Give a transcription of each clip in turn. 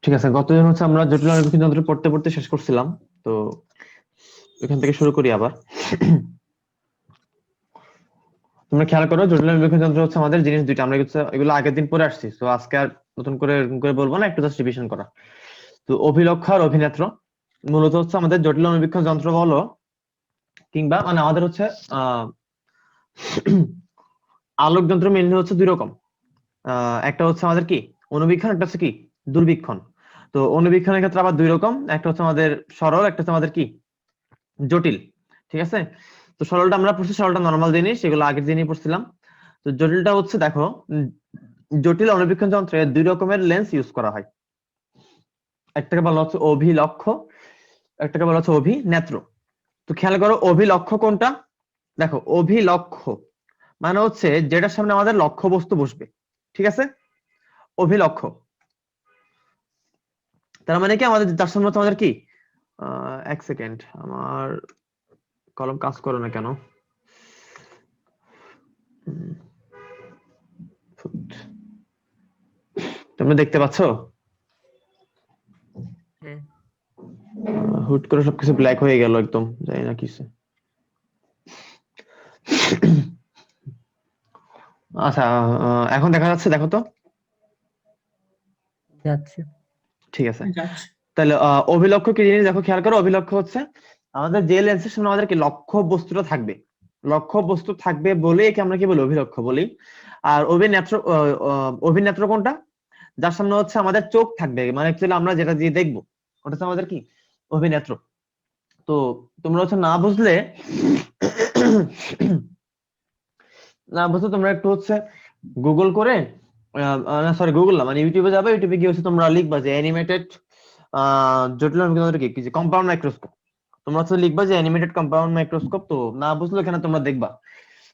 ঠিক আছে, গতদিন হচ্ছে আমরা জটিল অনিরীক্ষণ যন্ত্র পড়তে পড়তে শেষ করছিলাম। তো এখান থেকে শুরু করি আবার। তোমরা খেয়াল করো, জটিল অনিরীক্ষণ যন্ত্র হচ্ছে আমাদের জিনিস দুইটা। আমরা এগুলো আগের দিন পরে আসছি, তো আজকে আর নতুন করে এরকম করে বলবো না, একটু জাস্ট রিভিশন করা। তো অভিলক্ষ আর অভিনেত্র মূলত হচ্ছে আমাদের জটিল অণুবীক্ষণ যন্ত্র বলো, কিংবা মানে আমাদের হচ্ছে আহ আলোক যন্ত্র মেনলি হচ্ছে দুই রকম। একটা হচ্ছে আমাদের কি অণুবীক্ষণ, একটা হচ্ছে কি দূরবীক্ষণ। তো অণুবীক্ষণের ক্ষেত্রে আবার দুই রকম, একটা হচ্ছে আমাদের সরল, একটা হচ্ছে আমাদের কি জটিল। ঠিক আছে, তো সরলটা আমরা পড়ছি, সরলটা নর্মাল জিনিস, এগুলো আগের দিনই পড়ছিলাম। তো জটিলটা হচ্ছে দেখো, জটিল অণুবীক্ষণ যন্ত্রে দুই রকমের লেন্স ইউজ করা হয়। একটাকে বলা হচ্ছে অভিলক্ষ, একটাকে বলা হচ্ছে অভিনেত্র। তো খেয়াল করো অভিলক্ষ কোনটা। দেখো অভিলক্ষ মানে হচ্ছে যেটার সামনে আমাদের লক্ষ্য বস্তু বসবে। ঠিক আছে, অভিলক্ষ তার মানে কি আমাদের যার সামনে হচ্ছে আমাদের কি এক সেকেন্ড, আমার কলম কাজ করে না কেন। হুম, তোমরা দেখতে পাচ্ছ হ্যাঁ। হুট করে সবকিছু ব্ল্যাক হয়ে গেল একদম, জানি না কিসে। আচ্ছা, এখন দেখা যাচ্ছে, দেখো তো। যাচ্ছে। ঠিক আছে, যাচ্ছে। তাহলে অভিলক্ষ কি জিনিস দেখো, খেয়াল করো। অভিলক্ষ হচ্ছে আমাদের যে লেন্সের সামনে আমাদের কি লক্ষ্য বস্তুটা থাকবে, লক্ষ্য বস্তু থাকবে বলে একে আমরা কি বলি, অভিলক্ষ বলি। আর অভিনেত্র, অভিনেত্র কোনটা, যার সামনে হচ্ছে আমাদের চোখ থাকবে, মানে অ্যাকচুয়ালি আমরা যেটা দিয়ে দেখবো ওটা হচ্ছে আমাদের কি অভিনেত্র। তো তোমরা হচ্ছে না বুঝলে না বুঝলে তোমরা একটু হচ্ছে গুগল করে, না সরি গুগল না, মানে ইউটিউবে যাবে, ইউটিউবে গিয়ে হচ্ছে তোমরা লিখবা যে অ্যানিমেটেড জটিল অঙ্কিত কি যে কম্পাউন্ড মাইক্রোস্কোপ। তোমরা হচ্ছে লিখবা যে অ্যানিমেটেড কম্পাউন্ড মাইক্রোস্কোপ। তো না বুঝলে এখানে তোমরা দেখবা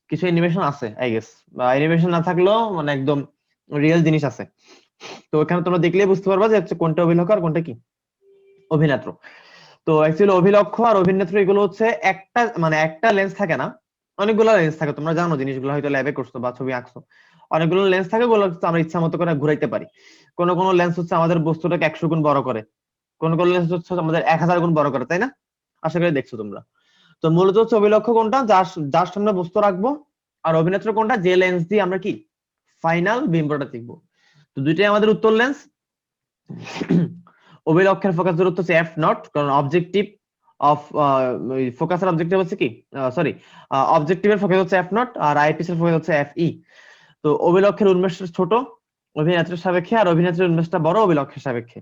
কিছু অ্যানিমেশন আছে আই গেস, বা অ্যানিমেশন না থাকলেও মানে একদম রিয়েল জিনিস আছে। তো এখানে তোমরা দেখলেই বুঝতে পারবা যে হচ্ছে কোনটা অভিলক্ষ আর কোনটা কি অভিনেত্র। তো অ্যাকচুয়ালি অভিলক্ষ আর অভিনেত্র এগুলো হচ্ছে একটা, মানে একটা লেন্স থাকে না, অনেকগুলো লেন্স থাকে। তোমরা জানো জিনিসগুলো, হয়তো ল্যাবে করছো বা ছবি আঁকছো। অনেকগুলো লেন্স থাকে, ওগুলো হচ্ছে আমরা ইচ্ছা মতো করে ঘুরাইতে পারি। কোন কোন লেন্স হচ্ছে আমাদের বস্তুটাকে 100 গুণ বড় করে, কোন কোন লেন্স হচ্ছে আমাদের 1000 গুণ বড় করে, তাই না? আশা করি দেখছো তোমরা। তো মূলত হচ্ছে অভিলক্ষ কোনটা, যার যার সামনে বস্তু রাখবো, আর অভিনেত্র কোনটা, যে লেন্স দিয়ে আমরা কি ফাইনাল বিম্বটা দেখবো। তো দুইটাই আমাদের উত্তর লেন্স। অভিলক্ষের ফোকাস দূরত্ব হচ্ছে এফ নট, কারণ অবজেক্টিভ অফ ফোকাসের অবজেক্টিভ হচ্ছে কি, সরি, অবজেক্টিভের ফোকাস হচ্ছে এফ নট আর আইপিস এর ফোকাস হচ্ছে এফ ই। তো অভিলক্ষের উন্মেষটা ছোট অভিনেত্রের সাপেক্ষে, আর অভিনেত্রের উন্মেষটা বড় অভিলক্ষের সাপেক্ষে।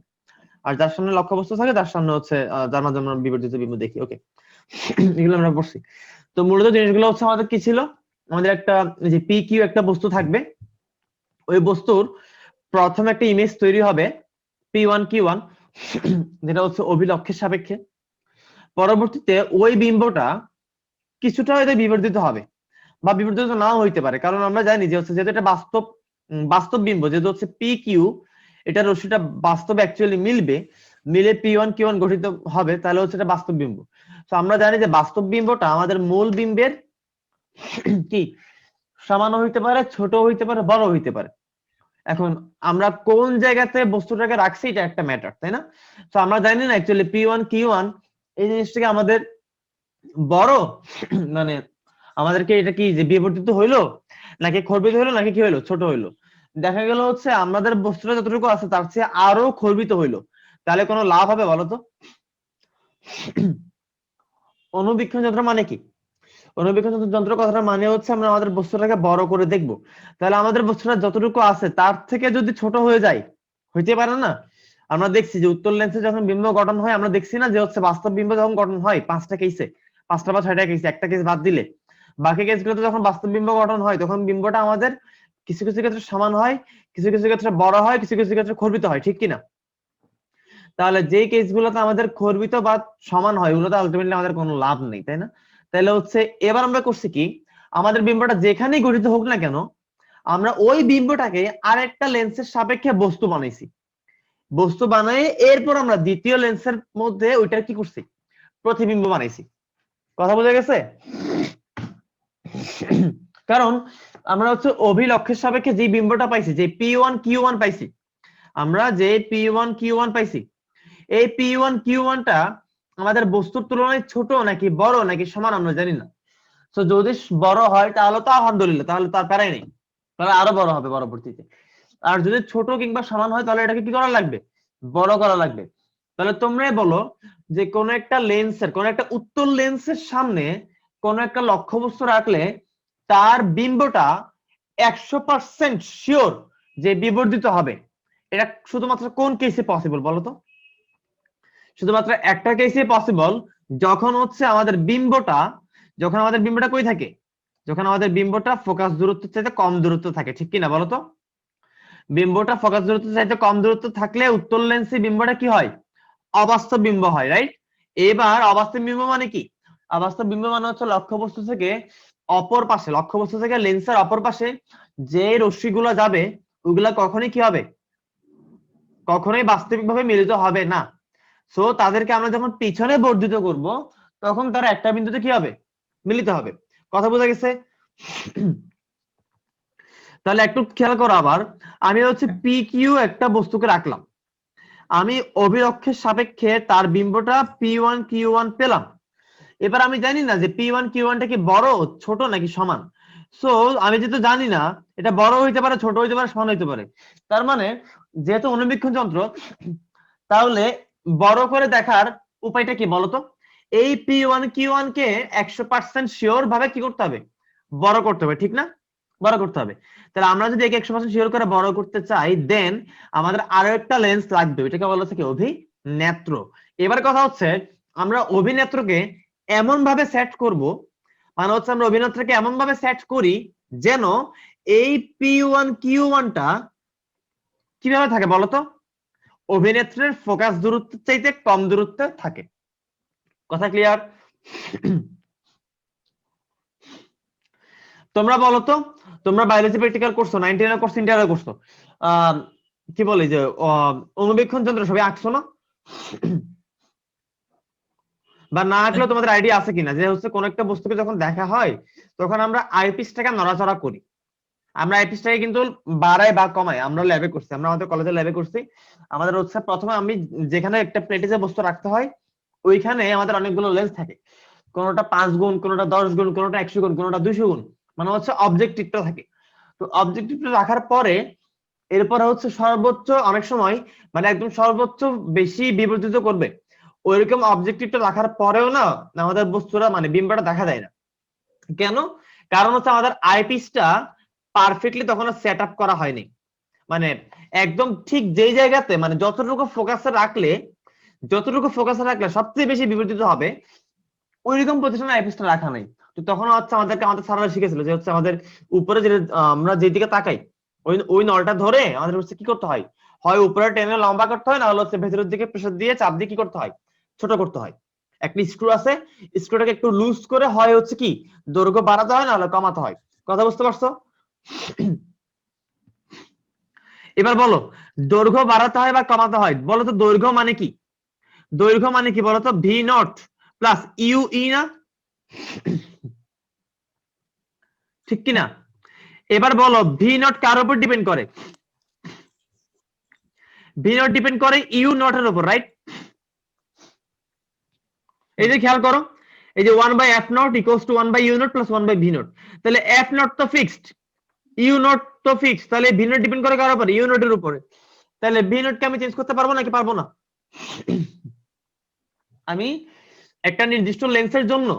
আর যার সামনে লক্ষ্যবস্তু থাকে তার সামনে হচ্ছে যার মাধ্যমে আমরা বিবর্ধিত বিম্ব দেখি। ওকে, এগুলো আমরা পড়ছি। তো মূলত জিনিসগুলো হচ্ছে আমাদের কি ছিল, আমাদের একটা যে পি কিউ একটা বস্তু থাকবে, ওই বস্তুর প্রথম একটা ইমেজ তৈরি হবে P1Q1, যেটা হচ্ছে অভিলক্ষের সাপেক্ষে। পরবর্তীতে ওই বিম্বটা কিছুটা হয়তো বিবর্ধিত হবে বা বিবর্ধিত নাও হইতে পারে, কারণ আমরা জানি যে হচ্ছে যেহেতু এটা বাস্তব, বাস্তব বিম্ব, যেহেতু হচ্ছে PQ, এটা রশ্মিটা বাস্তবে অ্যাকচুয়ালি মিলবে, মিলে P1Q1 গঠিত হবে, তাহলে হচ্ছে এটা বাস্তব বিম্ব। তো আমরা জানি যে বাস্তব বিম্বটা আমাদের মূল বিম্বের কি সমান হইতে পারে, ছোট হইতে পারে, বড় হইতে পারে। এখন আমরা কোন জায়গাতে বস্তুটাকে রাখছি এটা একটা ম্যাটার, তাই না? তো আমরা জানি না অ্যাকচুয়ালি P1Q1 এই জিনিসটাকে আমাদের বড় মানে আমাদেরকে এটা কি যে বিবর্তিত হইলো, নাকি খর্বিত হইলো, নাকি কি হইলো, ছোট হইলো। দেখা গেল হচ্ছে আমাদের বস্তুটা যতটুকু আছে তার চেয়ে আরো খর্বিত হইলো, তাহলে কোনো লাভ হবে বলো তো? অণুবীক্ষণ যন্ত্র মানে কি? অণুবীক্ষণ যন্ত্র কথাটা মানে হচ্ছে আমরা আমাদের বস্তুটাকে বড় করে দেখব। তাহলে আমাদের বস্তুটা যতটুকু আছে তার থেকে যদি ছোট হয়ে যায়, হইতে পারে না? আমরা দেখছি যে উত্তল লেন্সে যখন বিম্ব গঠন হয়, আমরা দেখছি না যে হচ্ছে বাস্তব বিম্ব যখন গঠন হয় 5টা কেসে, 5টা বা 6টা কেসে, একটা কেস বাদ দিলে বাকি কেসগুলোতে যখন বাস্তব বিম্ব গঠন হয় তখন বিম্বটা আমাদের কিছু কিছু ক্ষেত্রে সমান হয়, কিছু কিছু ক্ষেত্রে বড় হয়, কিছু কিছু ক্ষেত্রে খর্বিত হয়, ঠিক কিনা? তাহলে যেই কেসগুলোতে আমাদের খর্বিত বা সমান হয় ওগুলোতে আলটিমেটলি আমাদের কোনো লাভ নেই, তাই না? তাহলে হচ্ছে এবার আমরা করছি কি, আমাদের বিম্বটা যেখানেই গঠিত হোক না কেন, আমরা ওই বিম্বটাকে আরেকটা লেন্সের সাপেক্ষে বস্তু বানাইছি। বস্তু বানাই এরপর আমরা দ্বিতীয় লেন্সের মধ্যে ওইটার কি করছি, প্রতিবিম্ব বানাইছি। কথা বোঝা গেছে? কারণ আমরা হচ্ছে অভিলক্ষের সাপেক্ষে যে বিম্বটা পাইছি, যে P1Q1 পাইছি, আমরা যে P1 Q1 পাইছি, এই P1 Q1 টা আমাদের বস্তুর তুলনায় ছোট নাকি বড় নাকি সমান আমরা জানি না। তো যদি বড় হয় তাহলে তো আলহামদুলিল্লাহ, তাহলে তার প্যারাই নেই, তাহলে আরো বড় হবে পরবর্তীতে। আর যদি ছোট কিংবা সমান হয় তাহলে এটাকে কি করা লাগবে, বড় করা লাগবে। তাহলে তোমরাই বলো যে কোন একটা লেন্সের, কোন একটা উত্তল লেন্সের সামনে কোন একটা লক্ষ্যবস্তু রাখলে তার বিম্বটা 100% শিওর যে বিবর্ধিত হবে, এটা শুধুমাত্র কোন কেসে পসিবল বলো তো? শুধুমাত্র একটা কেসে পসিবল, যখন হচ্ছে আমাদের বিম্বটা, যখন আমাদের বিম্বটা কই থাকে, যখন আমাদের বিম্বটা ফোকাস দূরত্বের চাইতে কম দূরত্ব থাকে, ঠিক কিনা বলো তো? বিম্বটা ফোকাস দূরত্বের চাইতে কম দূরত্ব থাকলে উত্তল লেন্সে বিম্বটা কি হয়, অবাস্তব বিম্ব হয়, রাইট? এবার অবাস্তব বিম্ব মানে কি? অবাস্তব বিম্ব মানে হচ্ছে লক্ষ্যবস্তু থেকে অপর পাশে, লক্ষ্যবস্তু থেকে লেন্সের অপর পাশে যে রশ্মিগুলো যাবে ওগুলা কখনোই কি হবে, কখনোই বাস্তবিকভাবে মিলিত হবে না। সো তাদেরকে আমরা যখন পিছনে বর্ধিত করব তখন তারা একটা বিন্দুতে কি হবে, মিলিত হবে। কথা বোঝা গেছে? তাহলে একটু খেয়াল করো আবার, আমি হচ্ছে পি কিউ একটা বস্তুকে রাখলাম, আমি অভিলক্ষের সাপেক্ষে তার বিম্বটা P1 Q1 পেলাম। এবার আমি জানি না যে P1 Q1 টা কি বড় ছোট নাকি সমান। সো আমি যেহেতু জানি না এটা বড় হইতে পারে, ছোট হইতে পারে, সমান হইতে পারে, তার মানে যেহেতু অনুবীক্ষণ যন্ত্র, তাহলে বড় করে দেখার উপায়টা কি বলতো? এই P1 Q1 কে 100% শিওর ভাবে কি করতে হবে, বড় করতে হবে, ঠিক না? বড় করতে হবে। তাহলে আমরা যদি একে 100% শিওর করে বড় করতে চাই, দেন আমাদের আরো একটা লেন্স লাগবে, এটাকে বলা হচ্ছে কি, অভিনেত্র। এবার কথা হচ্ছে আমরা অভিনেত্রকে এমন ভাবে সেট করব, মানে হচ্ছে আমরা অভিনেত্রকে এমন ভাবে সেট করি যেন এই P1 Q1 টা কিভাবে থাকে বলতো, অভিনেত্রের ফোকাস দূরত্বের চাইতে কম দূরত্বে থাকে। কথা ক্লিয়ার? তোমরা বলো তো, তোমরা বায়োলজি প্র্যাকটিক্যাল করছো, 9 10 করছো, ইন্টারে করছো, কি বলে যে অনুবীক্ষণ যন্ত্র সবাই আঁকছো না? বা না আঁকলেও তোমাদের আইডিয়া আছে কিনা যে হচ্ছে কোন একটা বস্তুকে যখন দেখা হয় তখন আমরা আইপিসটাকে নড়াচড়া করি, আমরা আইপিসটাকে কিন্তু বাড়াই বা কমাই, আমরা ল্যাবে করছি, আমরা আমাদের কলেজে ল্যাবে করছি। আমাদের হচ্ছে প্রথমে আমি যেখানে একটা প্লেটে যে বস্তু রাখতে হয় ওইখানে আমাদের অনেকগুলো লেন্স থাকে, কোনোটা 5 গুণ, কোনোটা 10 গুণ, কোনোটা 100 গুণ, কোনোটা 200 গুণ, মানে হচ্ছে অবজেক্টিভটা থাকে। তো অবজেক্টিভটা রাখার পরে এরপরে হচ্ছে সর্বোচ্চ, অনেক সময় মানে একদম সর্বোচ্চ বেশি বিবর্ধিত করবে ওইরকম অবজেক্টিভটা রাখার পরেও না আমাদের বস্তুটা মানে বিম্বটা দেখা যায় না। কেন? কারণ হচ্ছে আমাদের আইপিসটা পারফেক্টলি তখন সেট আপ করা হয়নি, মানে একদম ঠিক যেই জায়গাতে মানে যতটুকু ফোকাসে রাখলে, যতটুকু ফোকাসে রাখলে সবচেয়ে বেশি বিবর্ধিত হবে ওইরকম প্রতিষ্ঠানে আইপিএসটা রাখা নাই। তো তখন হচ্ছে আমাদেরকে, আমাদের স্যাররা শিখেছিল যে হচ্ছে আমাদের উপরে যে আমরা যেদিকে তাকাই ওই ওই নলটা ধরে আমাদের হচ্ছে কি করতে হয়, হয় উপরে টেনে লম্বা করতে হয়, না হলে হচ্ছে ভেতরের দিকে প্রেসার দিয়ে চাপ দিয়ে কি করতে হয়, ছোট করতে হয়। একটা স্ক্রু আছে, স্ক্রুটাকে একটু লুজ করে হয় হচ্ছে কি দৈর্ঘ্য বাড়াতে হয়, না হলে কমাতে হয়। কথা বুঝতে পারছো? এবার বলো দৈর্ঘ্য বাড়াতে হয় বা কমাতে হয়, বলো তো দৈর্ঘ্য মানে কি? দৈর্ঘ্য মানে কি বলতো? V naught plus U E না, ঠিক কিনা? এবার বলো ভি নট কার উপর ডিপেন্ড করে? ভি নট ডিপেন্ড করে ইউ নট এর উপর, রাইট? এই যে খেয়াল করো, এই যে 1/f naught equals to 1/u naught plus 1/v not, তাহলে f নট তো ফিক্সড, ইউ নট তো ফিক্সড, তাহলে ভি নট ডিপেন্ড করে কার উপর? ইউ নট এর উপরে। তাহলে ভি নট কে আমি চেঞ্জ করতে পারবো নাকি পারবো না? আমি একটা নির্দিষ্ট লেন্সের জন্য,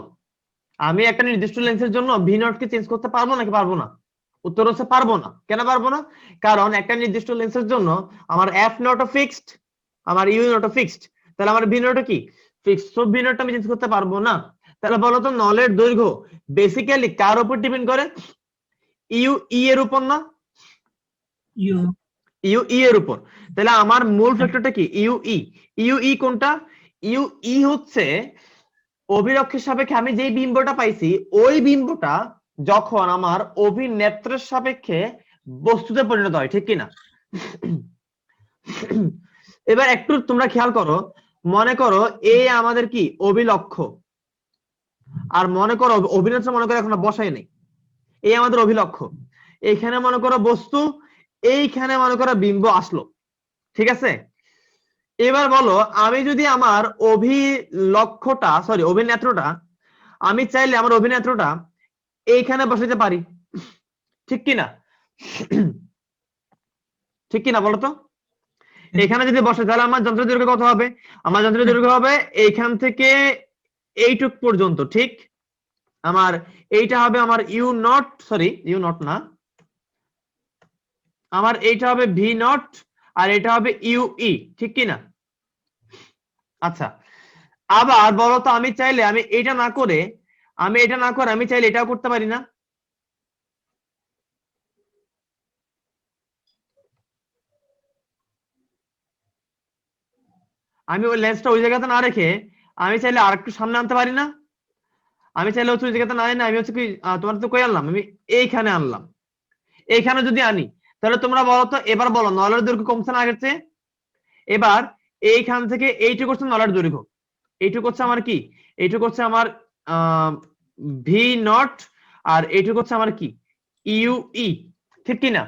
আমি একটা নির্দিষ্ট লেন্সের জন্য ভি নট কে চেঞ্জ করতে পারবো নাকি পারবো না? উত্তর হচ্ছে পারবো না। কেন পারবো না? কারণ একটা নির্দিষ্ট লেন্সের জন্য আমার এফ নটও ফিক্সড, আমার ইউ নটও ফিক্সড, তাহলে আমার ভি নটও কি ফিক্সড, সো ভি নটটা আমি চেঞ্জ করতে পারবো না। তাহলে বলো তো নলের দৈর্ঘ্য বেসিক্যালি কার উপর ডিপেন্ড করে? ইউ ই এর উপর না? ইউ ইউ ই এর উপর। তাহলে আমার মূল ফ্যাক্টরটা কি? You E. ইউ ই কোনটা? ইউ ই হচ্ছে অভিলক্ষের সাপেক্ষে আমি যেই বিম্বটা পাইছি ওই বিম্বটা যখন আমার অভিনেত্রের সাপেক্ষে বস্তুতে পরিণত হয়, ঠিক কিনা? এবার একটু তোমরা খেয়াল করো, মনে করো এ আমাদের কি অভিলক্ষ, আর মনে করো অভিনেত্র মনে করো এখন বসাই নেই, এই আমাদের অভিলক্ষ, এইখানে মনে করো বস্তু, এইখানে মনে করো বিম্ব আসলো, ঠিক আছে, এবার বলো আমি যদি আমার অভিনেত্রটা আমি চাইলে আমার অভিনেত্রটা এইখানে বসাতে পারি, ঠিক কি না? ঠিক কি না বলো তো? এখানে যদি বসে তাহলে আমার যন্ত্রের দৈর্ঘ্য কত হবে? আমার যন্ত্রের দৈর্ঘ্য হবে এইখান থেকে এইটুক পর্যন্ত, ঠিক? আমার এইটা হবে আমার ইউ নট না, আমার এইটা হবে ভি নট আর এটা হবে ইউই, ঠিক কি না? আচ্ছা, আবার বলো তো আমি চাইলে আমি এটা না করে আমি চাইলে এটাও করতে পারি না? আমি ওই লেন্সটা ওই জায়গাতে না রেখে আমি চাইলে আরেকটু সামনে আনতে পারি না? আমি চাইলে হচ্ছে ওই জায়গাতে না এনে আমি হচ্ছে কি তোমার তো কই আনলাম, আমি এইখানে আনলাম। এইখানে যদি আনি তাহলে তোমরা বলো তো, এবার বলো নলের দৈর্ঘ্য কমছে না আগের চেয়ে? এবার এইখান থেকে এইটুকু হচ্ছে নলের দৈর্ঘ্য, এইটুকু হচ্ছে আমার কি, এইটুকু হচ্ছে আমার ভি নট আর এইটুকু হচ্ছে আমার কি ইউই, ঠিক কি না?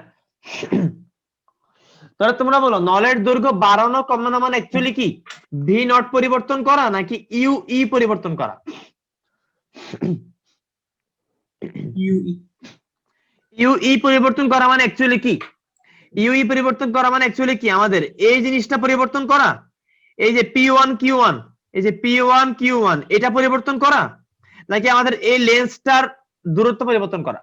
তাহলে তোমরা বলো নলের দৈর্ঘ্য বাড়ানো কমানো মানে অ্যাকচুয়ালি কি, ভি নট পরিবর্তন করা নাকি ইউই পরিবর্তন করা? UE. ইউই পরিবর্তন করা মানে অ্যাকচুয়ালি কি? ইউই পরিবর্তন করা মানে অ্যাকচুয়ালি কি আমাদের এই জিনিসটা পরিবর্তন করা, এই যে P1 Q1, এই যে P1 Q1 এটা পরিবর্তন করা, নাকি আমাদের এই লেন্সটার দূরত্ব পরিবর্তন করা?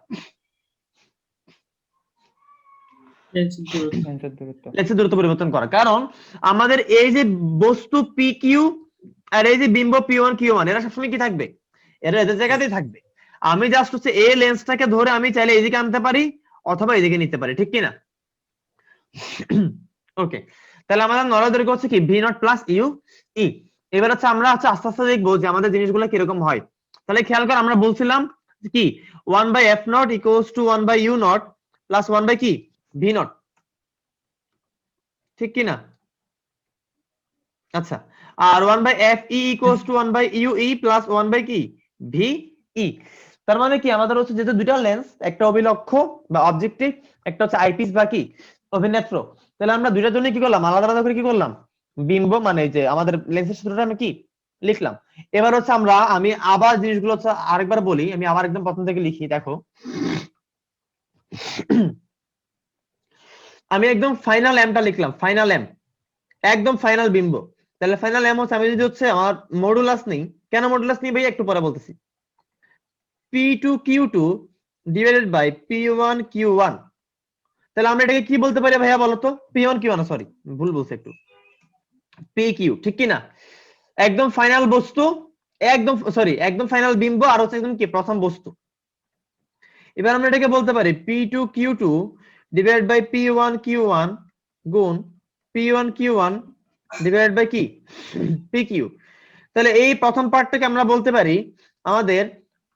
লেন্সের দূরত্ব পরিবর্তন করা, কারণ আমাদের এই যে বস্তু PQ আর এই যে বিম্ব P1 Q1 এরা সবসময় কি থাকবে, এরা এদের জায়গাতেই থাকবে। আমি জাস্ট হচ্ছে এই লেন্সটাকে ধরে আমি চাইলে এইদিকে আনতে পারি অথবা এইদিকে নিতে পারি, ঠিক কি না? ওকে, তাহলে আমাদের নলের দৈর্ঘ্য হচ্ছে কি V not plus U E. এবার হচ্ছে আমরা হচ্ছে আস্তে আস্তে দেখবো যে আমাদের জিনিসগুলো কিরকম হয়। তাহলে খেয়াল কর আমরা বলছিলাম কি 1/f naught equals to 1/u naught plus 1 by কি ভি নট, ঠিক কি না? আচ্ছা, আর 1/f E equals to 1/u E plus 1 by কি ভি ই। তার মানে কি আমাদের হচ্ছে যেহেতু দুইটা লেন্স, একটা অভিলক্ষ বা অবজেক্টিভ, একটা হচ্ছে আইপিস বা কি অভিনেত্র, তাহলে আমরা দুইটার জন্য কি করলাম আলাদা আলাদা করে কি করলাম বিম্ব মানে যে আমাদের লেন্সের সূত্রটা আমি কি লিখলাম। এবার হচ্ছে আমি আবার জিনিসগুলো হচ্ছে আরেকবার বলি, আমি আবার একদম প্রথম থেকে লিখি, দেখো আমি একদম ফাইনাল এমটা লিখলাম, ফাইনাল এম একদম ফাইনাল বিম্ব। তাহলে ফাইনাল এম হচ্ছে আমি যদি হচ্ছে আমার মডুলাস নেই, কেন মডুলাস নেই ভাই একটু পরে বলতেছি, P2 Q2 divided by P1 Q1। তাহলে আমরা এটাকে কি বলতে পারি ভাইয়া বলো তো, P1 Q1 সরি ভুল বলছি একটু, PQ, ঠিক কি না? একদম ফাইনাল বস্তু, একদম ফাইনাল বিম্ব আর হচ্ছে একদম কি প্রথম বস্তু। এবার আমরা এটাকে বলতে পারি P2 Q2 divided by P1 Q1 গুণ P1 Q1 ডিভাইডেড বাই কি PQ। তাহলে এই প্রথম পার্টটাকে আমরা বলতে পারি আমাদের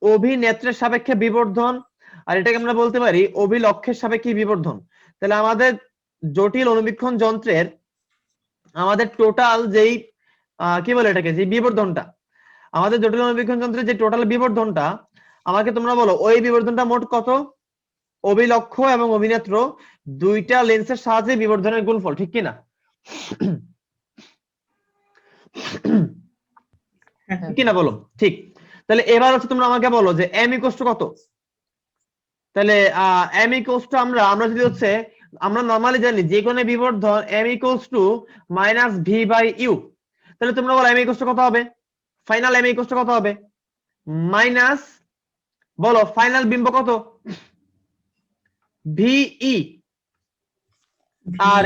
অভিনেত্রের সাপেক্ষে বিবর্ধন, আর এটাকে আমরা বলতে পারি অভিলক্ষের সাপেক্ষে বিবর্ধন। তাহলে আমাদের জটিল অনুবীক্ষণ যন্ত্রের আমাদের টোটাল যেই কি বলে এটাকে যে বিবর্ধনটা, আমাদের জটিল অনুবীক্ষণ যন্ত্রের যে টোটাল বিবর্ধনটা আমাকে তোমরা বলো ওই বিবর্ধনটা মোট কত? অভিলক্ষ এবং অভিনেত্র দুইটা লেন্সের সাহায্যে বিবর্ধনের গুণফল, ঠিক কি না? কি না বলো ঠিক? তাহলে এবার হচ্ছে তোমরা আমাকে বলো যে m ইকুয়ালস টু কত? তাহলে m ইকুয়ালস টু আমরা যদি হচ্ছে আমরা নরমালি জানি যে কোনো বিবর্ধন m equals to minus v by U. তাহলে তোমরা বলো m ইকুয়ালস টু কত হবে? ফাইনাল m ইকুয়ালস টু কত হবে? মাইনাস বলো ফাইনাল বিম্ব কত? VE আর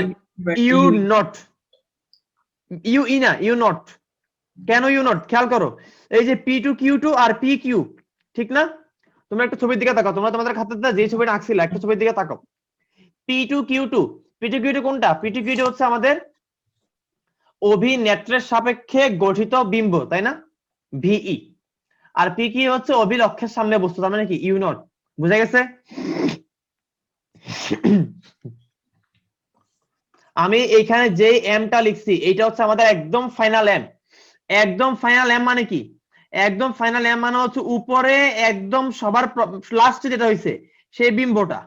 ইউ নট, ইউই না ইউ নট। কেন ইউ নট? খেয়াল করো এই যে P2 Q2 আর PQ, ঠিক না? তোমরা একটা ছবির দিকে তাকাও, তোমরা তোমাদের খাতাতে যে ছবিটা আঁকছিলে একটা ছবির দিকে তাকাও। P2 Q2 কোনটা? P2 Q2 হচ্ছে আমাদের অভিনেত্রের সাপেক্ষে গঠিত বিম্ব, তাই না? VE আর PQ হচ্ছে অভিলক্ষের সামনে বস্তু, তার মানে কি ইউ নট। বুঝা গেছে? আমি এইখানে যে এমটা লিখছি এইটা হচ্ছে আমাদের একদম ফাইনাল এম। একদম ফাইনাল এম মানে কি? একদম ফাইনাল এম মানে হচ্ছে উপরে একদম সবার লাস্টে যেটা হইছে সেই বিম্বটা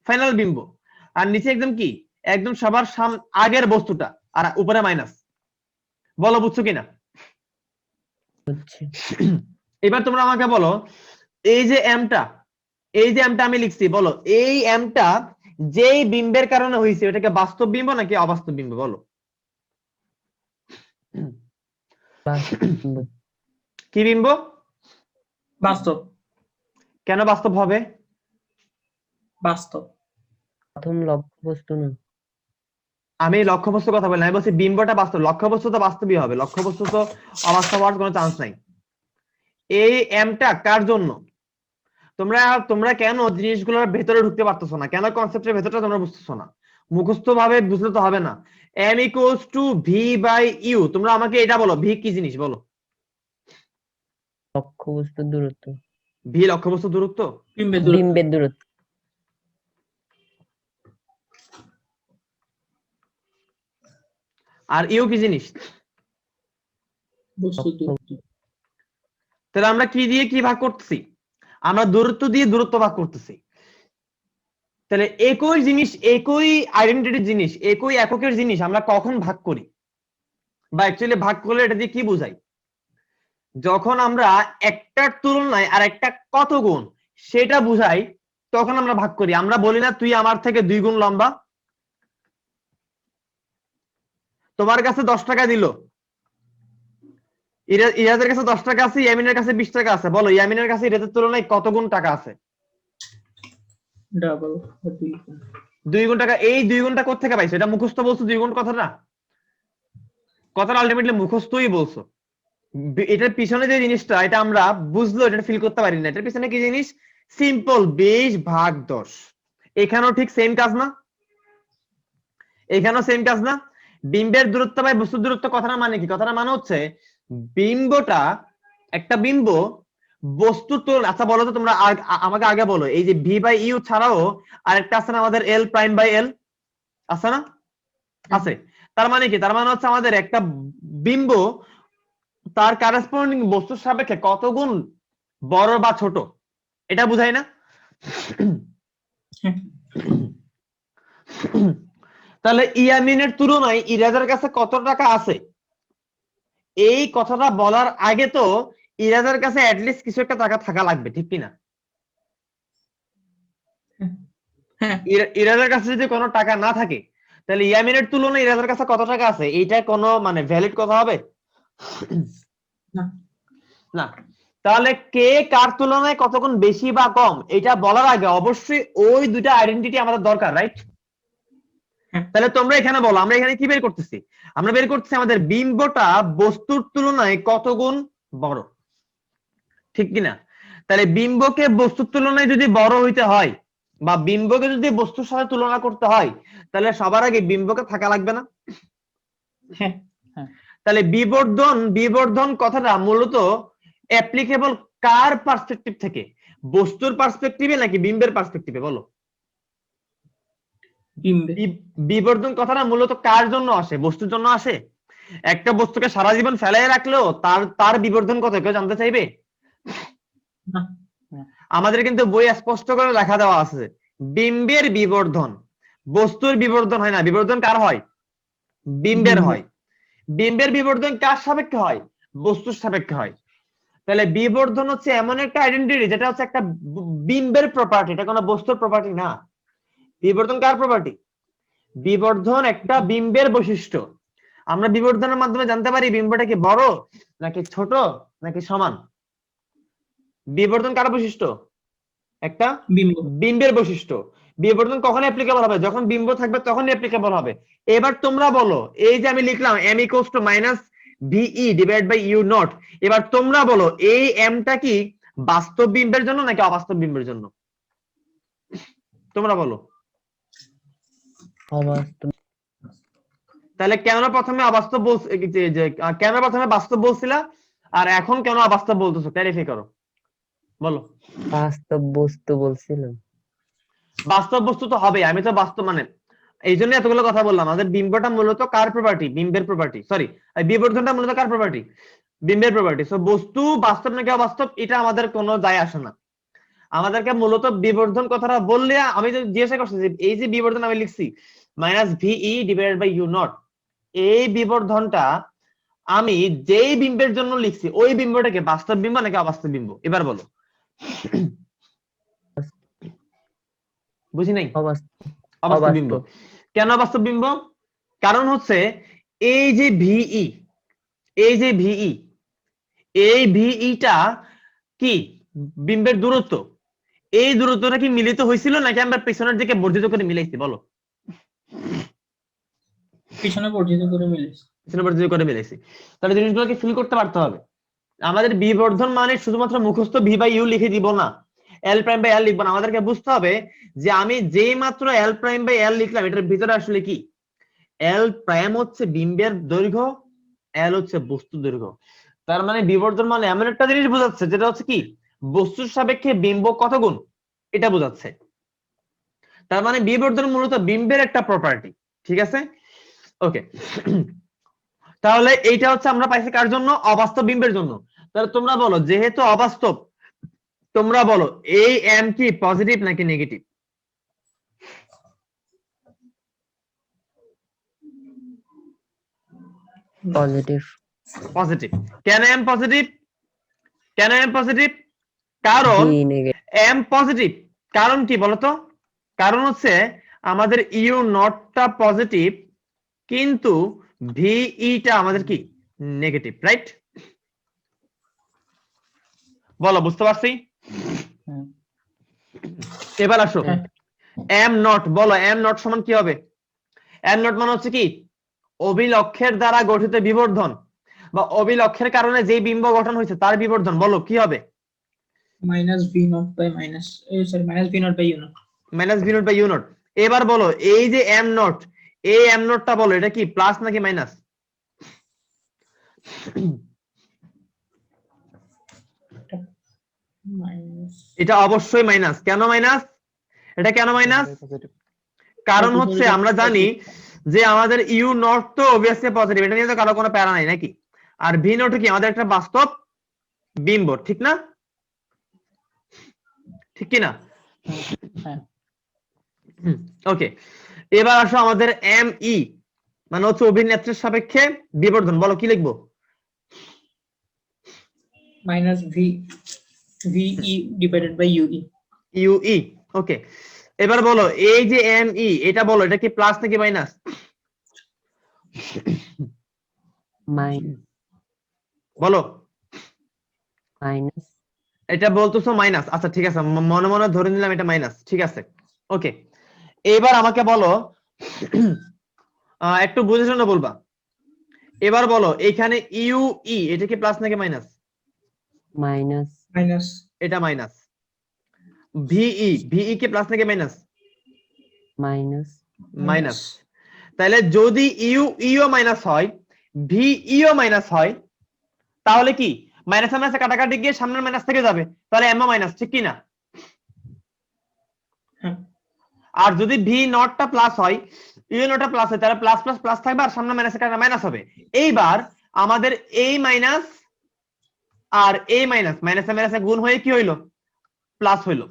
ফাইনাল বিম্ব, আর নিচে একদম কি একদম সবার আগের বস্তুটা আর উপরে মাইনাস। বলো বুঝছো কিনা? বুঝছি। এবার তোমরা আমাকে বলো এই যে এমটা আমি লিখছি, বলো এই এমটা যেই বিম্বের কারণে হয়েছে এটাকে বাস্তব বিম্ব নাকি অবাস্তব বিম্ব? বলো বাস্তব। কি বিম্ব? বাস্তব। কেন বাস্তব হবে? বাস্তব। প্রথম লক্ষ্যবস্তু না। আমি লক্ষ্যবস্তুর কথা বলি না, আমি বলছি বিম্বটা বাস্তব। লক্ষ্যবস্তু তো বাস্তবই হবে, লক্ষ্যবস্তু তো অবাস্তব হওয়ার কোনো চান্স নাই। এই এমটা কার জন্য? তোমরা কেন জিনিসগুলোর ভেতরে ঢুকতে পারতেছো না? কেন কনসেপ্টের ভেতরটা তোমরা বুঝতেছো না? মুখস্থ ভাবে বুঝলে তো হবে না। m equals to V by U. তোমরা আমাকে এটা বলো, ভি কি জিনিস বলো? লক্ষ্যবস্তুর দূরত্ব। ভি লক্ষ্যবস্তুর দূরত্ব। বিম্বের দূরত্ব। বিম্বের দূরত্ব। আর ইউ কি জিনিস? বস্তুর দূরত্ব। তাহলে আমরা কি দিয়ে কি ভাগ করতেছি? আমরা দূরত্ব দিয়ে দূরত্ব ভাগ করতেছি। তাহলে একই জিনিস, একই আইডেন্টিটির জিনিস, একই এককের জিনিস আমরা কখন ভাগ করি, বা অ্যাকচুয়ালি ভাগ করলে এটা দিয়ে কি বোঝাই? যখন আমরা একটার তুলনায় আর একটা কত গুণ সেটা বুঝাই তখন আমরা ভাগ করি। আমরা বলি না তুই আমার থেকে 2 গুণ লম্বা। তোমার কাছে 10 টাকা দিল, ইরাদের কাছে 10 টাকা আছে, ইয়ামিনের কাছে 20 টাকা আছে। বলো ইয়ামিনের কাছে ইরাদের তুলনায় কত গুণ টাকা আছে? ডাবল। 2 গুণ টাকা। এই 2 গুণটা কোথা থেকে পাইছো? এটা মুখস্থ বলছো 2 গুণ কথাটা? কথাটা আলটিমেটলি মুখস্থই বলছো। এটার পিছনে যে জিনিসটা এটা আমরা বুঝলো, এটা ফিল করতে পারি না। এটার পিছনে কি জিনিস? সিম্পল 20 ভাগ 10। এখানেও ঠিক সেম কাজ না? এখানেও সেম কাজ না? বিম্বের দূরত্ব বাই বস্তুর দূরত্ব কথাটা মানে কি? কথাটা মানে হচ্ছে বিম্বটা, একটা বিম্ব বস্তুর তুলনায়, আচ্ছা বলো তো তোমরা আমাকে আগে বলো, এই যে ভি বাই ইউ ছাড়াও আরেকটা আছে না আমাদের এল প্রাইম বাই এল, আছে না? আছে। তার মানে কি? তার মানে হচ্ছে আমাদের একটা বিম্ব তার কারেসপন্ডিং বস্তুর সাপেক্ষে কত গুণ বড় বা ছোট এটা বুঝায় না? তাহলে ইয়ামিনের তুলনায় ইরাজের কাছে কত টাকা আছে এই কথাটা বলার আগে তো ইরাজের কাছে অ্যাটলিস্ট কিছু একটা টাকা থাকা লাগবে, ঠিক কিনা? হ্যাঁ। ইরাজের কাছে যদি কোনো টাকা না থাকে তাহলে ইয়ামিনের তুলনায় ইরাজের কাছে কত টাকা আছে এইটা কোনো মানে ভ্যালিড কথা হবে না। না। তাহলে কে কার তুলনায় কতগুণ বেশি বা কম এটা বলার আগে অবশ্যই ওই দুটা আইডেন্টিটি আমাদের দরকার, রাইট? তাহলে তোমরা এখানে বলো আমরা এখানে কি বের করতেছি? আমরা বের করতেছি আমাদের বিম্বটা বস্তুর তুলনায় কত গুণ বড়, ঠিক কিনা? তাহলে বিম্বকে বস্তুর তুলনায় যদি বড় হইতে হয় বা বিম্বকে যদি বস্তুর সাথে তুলনা করতে হয় তাহলে সবার আগে বিম্বকে থাকা লাগবে না? হ্যাঁ। তাহলে বিবর্ধন কথাটা মূলত অ্যাপ্লিকেবল কার পার্সপেক্টিভ থেকে? বস্তুর পার্সপেক্টিভে নাকি বিম্বের পার্সপেক্টিভে? বলো। বিম্বে। বিবর্ধন কথাটা মূলত কার জন্য আসে? বস্তুর জন্য আসে? একটা বস্তুকে সারা জীবন ফেলায় রাখলেও তার বিবর্ধন কত কেউ জানতে চাইবে? না। আমাদের কিন্তু বই স্পষ্ট করে লেখা দেওয়া আছে বিম্বের বিবর্ধন, বস্তুর বিবর্ধন হয় না। বিবর্ধন কার হয়? বিম্বের হয়। বিম্বের বিবর্ধন কার সাপেক্ষে হয়? বস্তুর সাপেক্ষে হয়। তাহলে বিবর্ধন হচ্ছে এমন একটা আইডেন্টিটি যেটা হচ্ছে একটা বিম্বের প্রপার্টি, এটা কোনো বস্তুর প্রপার্টি না। বিবর্ধন কার প্রপার্টি? বিবর্ধন একটা বিম্বের বৈশিষ্ট্য। আমরা বিবর্ধনের মাধ্যমে জানতে পারি বিম্বটা কি বড় নাকি ছোট নাকি সমান। বিবর্ধন কার বৈশিষ্ট্য? একটা বিম্বের বৈশিষ্ট্য। বিবর্ধন কখন অ্যাপ্লিকেবল হবে? যখন বিম্ব থাকবে তখনই অ্যাপ্লিকেবল হবে। এবার তোমরা বলো, এই যে আমি লিখলাম m equals to minus V E divide by U naught, এবার তোমরা বলো এই এমটা কি বাস্তব বিম্বের জন্য নাকি অবাস্তব বিম্বের জন্য? তোমরা বলো। অবাস্তব। তাহলে কেন প্রথমে অবাস্তব কেন প্রথমে বাস্তব বলছিলা আর এখন কেন অবাস্তব বলতেছো? ক্লারিফাই করো, বলো। বাস্তব বস্তু বলছিলাম। বাস্তব বস্তু তো হবে, আমি তো বাস্তব মানে এই জন্য এতগুলো কথা বললাম। আমাদের বিম্বটা মূলত কার প্রপার্টি? বিম্বের প্রপার্টি। সরি, বিবর্ধনটা মূলত কার প্রপার্টি? বিম্বের প্রপার্টি। সো বস্তু বাস্তব নাকি অবাস্তব এটা আমাদের কোনো যায় আসে না। আমাদেরকে মূলত বিবর্ধন কথাটা বললে, আমি যে জিজ্ঞাসা করছি যে এই যে বিবর্ধন আমি লিখছি minus V E divided by U naught. এই বিবর্ধনটা আমি যেই বিম্বের জন্য লিখছি ওই বিম্বটাকে বাস্তব বিম্ব নাকি অবাস্তব বিম্ব এবার বলো। বুঝি নাই? অবাস্তব। অবাস্তব বিম্ব। অবাস্তব। কেন অবাস্তব বিম্ব? কারণ হচ্ছে এই যে ভিই, এই যে ভিই, এই ভিইটা কি বিম্বের দূরত্ব, এই দূরত্বটা কি মিলিত হয়েছিল নাকি আমরা পেছনের দিকে বর্ধিত করে মিলাইছি বলো? পিছনে বর্ধিত করে মিলেছে। পিছনে বর্ধিত করে মিলাইছি। তাহলে জিনিসগুলোকে ফিল করতে পারতে হবে। আমাদের বিবর্ধন মানে শুধুমাত্র মুখস্থ ভি বাই ইউ লিখে দিব না, এল প্রাইম বাই এল লিখবো না। আমাদেরকে বুঝতে হবে যে আমি যেই মাত্র এল প্রাইম বাই এল লিখলাম এটার ভিতরে আসলে কি, এল প্রাইম হচ্ছে বিম্বের দৈর্ঘ্য, এল হচ্ছে বস্তুর দৈর্ঘ্য। তার মানে বিবর্ধন মানে এমন একটা জিনিস বোঝাচ্ছে যেটা হচ্ছে কি বস্তুর সাপেক্ষে বিম্ব কত গুণ এটা বোঝাচ্ছে। তার মানে বিবর্ধন মূলত বিম্বের একটা প্রপার্টি। ঠিক আছে, ওকে। তাহলে এইটা হচ্ছে আমরা পাইছি কার জন্য? অবাস্তব বিম্বের জন্য। তাহলে তোমরা বলো, যেহেতু অবাস্তব, তোমরা বলো এই এম কি পজিটিভ নাকি নেগেটিভ? পজিটিভ। পজিটিভ। কেন এম পজিটিভ? কেন এম পজিটিভ? কারণ ভি নেগেটিভ। M positive. কারণ কি বলতো? কারণ হচ্ছে আমাদের ইউ নটটা পজিটিভ কিন্তু ভিইটা আমাদের কি নেগেটিভ, রাইট? বলো, বুঝতে পারছি? এবার আসো হ্যাঁ। এম নট, বলো এম নট সমান কি হবে? এম নট মানে হচ্ছে কি অভিলক্ষের দ্বারা গঠিত বিবর্ধন বা অভিলক্ষের কারণে যে বিম্ব গঠন হয়েছে তার বিবর্ধন। বলো কি হবে? Minus V not by minus, sorry minus V not by U naught. Minus V not by U naught. এবার বলো এই যে এম নট, এই এম নটটা বলো এটা কি প্লাস নাকি মাইনাস? মাইনাস। এটা অবশ্যই মাইনাস। কেন মাইনাস? এটা কেন মাইনাস? কারণ হচ্ছে আমরা জানি যে আমাদের ইউ নট তো অবভিয়াসলি পজিটিভ, এটা নিয়ে তো কারো কোনো প্যারা নাই নাকি? আর ভি নট কি আমাদের একটা বাস্তব বিম্ব, ঠিক না? ঠিক কি না? হ্যাঁ। ওকে, এবার আসো আমাদের এম ই মানে হচ্ছে অভিনেত্রের সাপেক্ষে বিবর্ধন। বলো কি লিখবো? Minus V E divided by U E. U E, okay. এবার বলো এই যে এম ই এটা বলো এটা কি প্লাস নাকি মাইনাস? বলো। মাইনাস। এটা বলতেছো মাইনাস, আচ্ছা ঠিক আছে, মনে মনে ধরে নিলাম এটা মাইনাস, ঠিক আছে ওকে। এবার আমাকে বলো একটু বুঝে শুনে বলবা। এবার বলো এখানে ইউ ই এটা কি প্লাস নাকি মাইনাস? মাইনাস। মাইনাস। এটা মাইনাস। ভিই, ভিই কি প্লাস নাকি মাইনাস? মাইনাস। মাইনাস। তাহলে যদি ইউ ইও মাইনাস হয়, ভিইও মাইনাস হয়, তাহলে কি মাইনাস মাইনাসে কাটাকাটি গিয়ে সামনের মাইনাস থেকে যাবে, তাহলে এমও মাইনাস, ঠিক কি না? আর যদি ভি নটটা প্লাস হয়, ইউ নটটা প্লাস হয়, তাহলে প্লাস প্লাস প্লাস থাকবে আর সামনে মাইনাসে কাটা মাইনাস হবে। এইবার আমাদের এই মাইনাস আর এই মাইনাস মাইনাসে মাইনাসে গুণ হয়ে কি হইলো? প্লাস হইলো।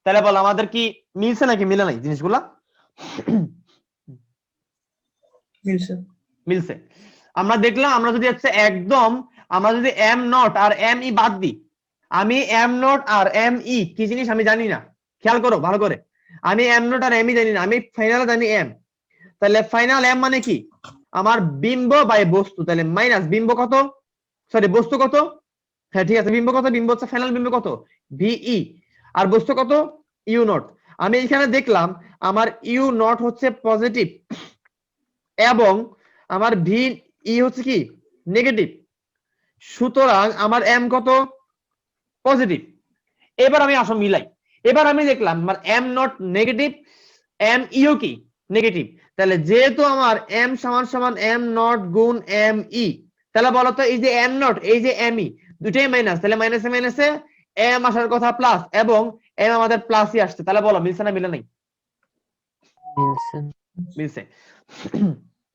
তাহলে বলো আমাদের কি মিলছে নাকি মিলে নাই জিনিসগুলা? মিলছে। মিলছে। আমরা দেখলাম আমরা যদি হচ্ছে একদম আমরা যদি এম নট আর এম ই বাদ দিই, আমি এম নট আর এম ই কি জিনিস আমি জানি না, খেয়াল করো ভালো করে। আমি এম নট আর এম ই জানি না, আমি ফাইনাল জানি এম। তাহলে ফাইনাল এম মানে কি আমার বিম্ব বাই বস্তু, তাহলে মাইনাস বিম্ব কত, সরি বস্তু কত, হ্যাঁ ঠিক আছে বিম্ব কত, বিম্ব হচ্ছে ফাইনাল বিম্ব কত ভিই, আর বস্তু কত ইউ নট। আমি এখানে দেখলাম আমার ইউ নট হচ্ছে পজিটিভ এবং আমার ভি ই হচ্ছে কি নেগেটিভ, সুতরাং আমার এম কত পজিটিভ। এবার আমি আসো মিলাই, এবার আমি দেখলাম আমার এম নট নেগেটিভ, এম ইও কি নেগেটিভ, তাহলে যেহেতু আমার এম সমান সমান এম নট গুণ এম ই, তাহলে বলতো এই যে এম নট এই যে এম ই দুটাই মাইনাস, তাহলে মাইনাসে মাইনাসে এম আসার কথা প্লাস এবং এম আমাদের প্লাসই আসছে, তাহলে বলো মিলছে না মিলে নাই? মিলছে। মিলছে।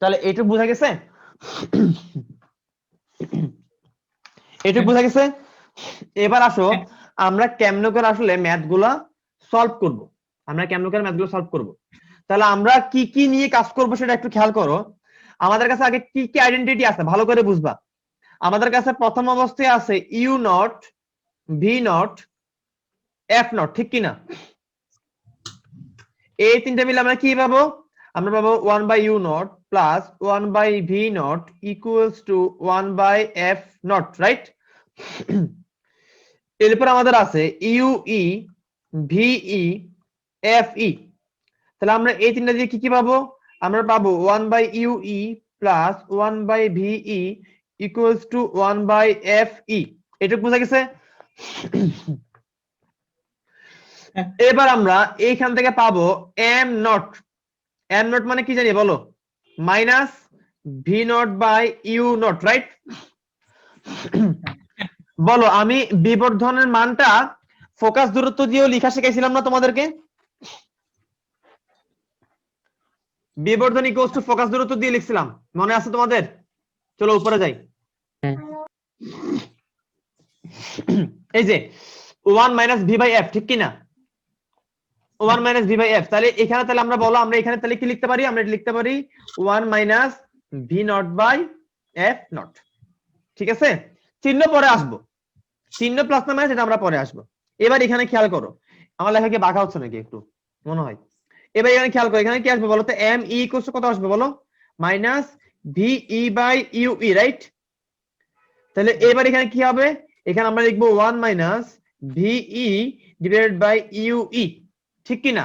তাহলে এইটুকু বোঝা গেছে? এইটুকু বোঝা গেছে? এবার আসো আমরা কেমনে করে আসলে ম্যাথ গুলা সলভ করব, আমরা কেমনে করে ম্যাথ গুলো সলভ করব। তাহলে আমরা কি কি নিয়ে কাজ করব সেটা একটু খেয়াল করো। আমাদের কাছে আগে কি কি আইডেন্টিটি আছে ভালো করে বুঝবা। আমাদের কাছে প্রথম অবস্থায় আছে U not, V naught, F not, ঠিক কিনা? এই তিনটা মিলে আমরা কি পাবো? আমরা পাবো 1 by U naught plus 1 by V naught equals to 1 by F naught, right? এরপর আমাদের আছে ইউই, ভিই, এফই। তাহলে আমরা এই তিনটা দিয়ে কি কি পাবো? আমরা পাবো 1 by U E plus 1 by V E equals to 1 by F E. এটুকু বোঝা গেছে? এবার আমরা এইখান থেকে পাবো এম নট। এম নট মানে কি জানি বলো? Minus V not by U naught, right? বলো, আমি বিবর্ধনের মানটা ফোকাস দূরত্ব দিয়েও লেখা শিখাইছিলাম না তোমাদেরকে? বিবর্ধন ইকুয়ালস টু ফোকাস দূরত্ব দিয়ে লিখছিলাম, মনে আছে তোমাদের? চলো উপরে যাই। হ্যাঁ। এই যে 1 মাইনাস ভি বাই এফ, ঠিক কিনা? 1 মাইনাস ভি বাই এফ। তাহলে এখানে তাহলে আমরা বলো, আমরা এখানে তাহলে কি লিখতে পারি? আমরা এটা লিখতে পারি 1 minus V not by F not, ঠিক আছে? চিহ্ন পরে আসবো, চিহ্ন প্লাস না মাইনাস এটা আমরা পরে আসবো। এবার এখানে খেয়াল করো, আমার লেখা কি বাঁকা হচ্ছে নাকি একটু মনে হয়? এবার এখানে খেয়াল করো, এখানে কি আসবে বলো তো? এম ই ইকুয়ালস টু কত আসবে বলো? Minus V E by U E, right? তাহলে এবার এখানে কি হবে? এখানে আমরা লিখবো 1 minus V E divided by U E, ঠিক কিনা?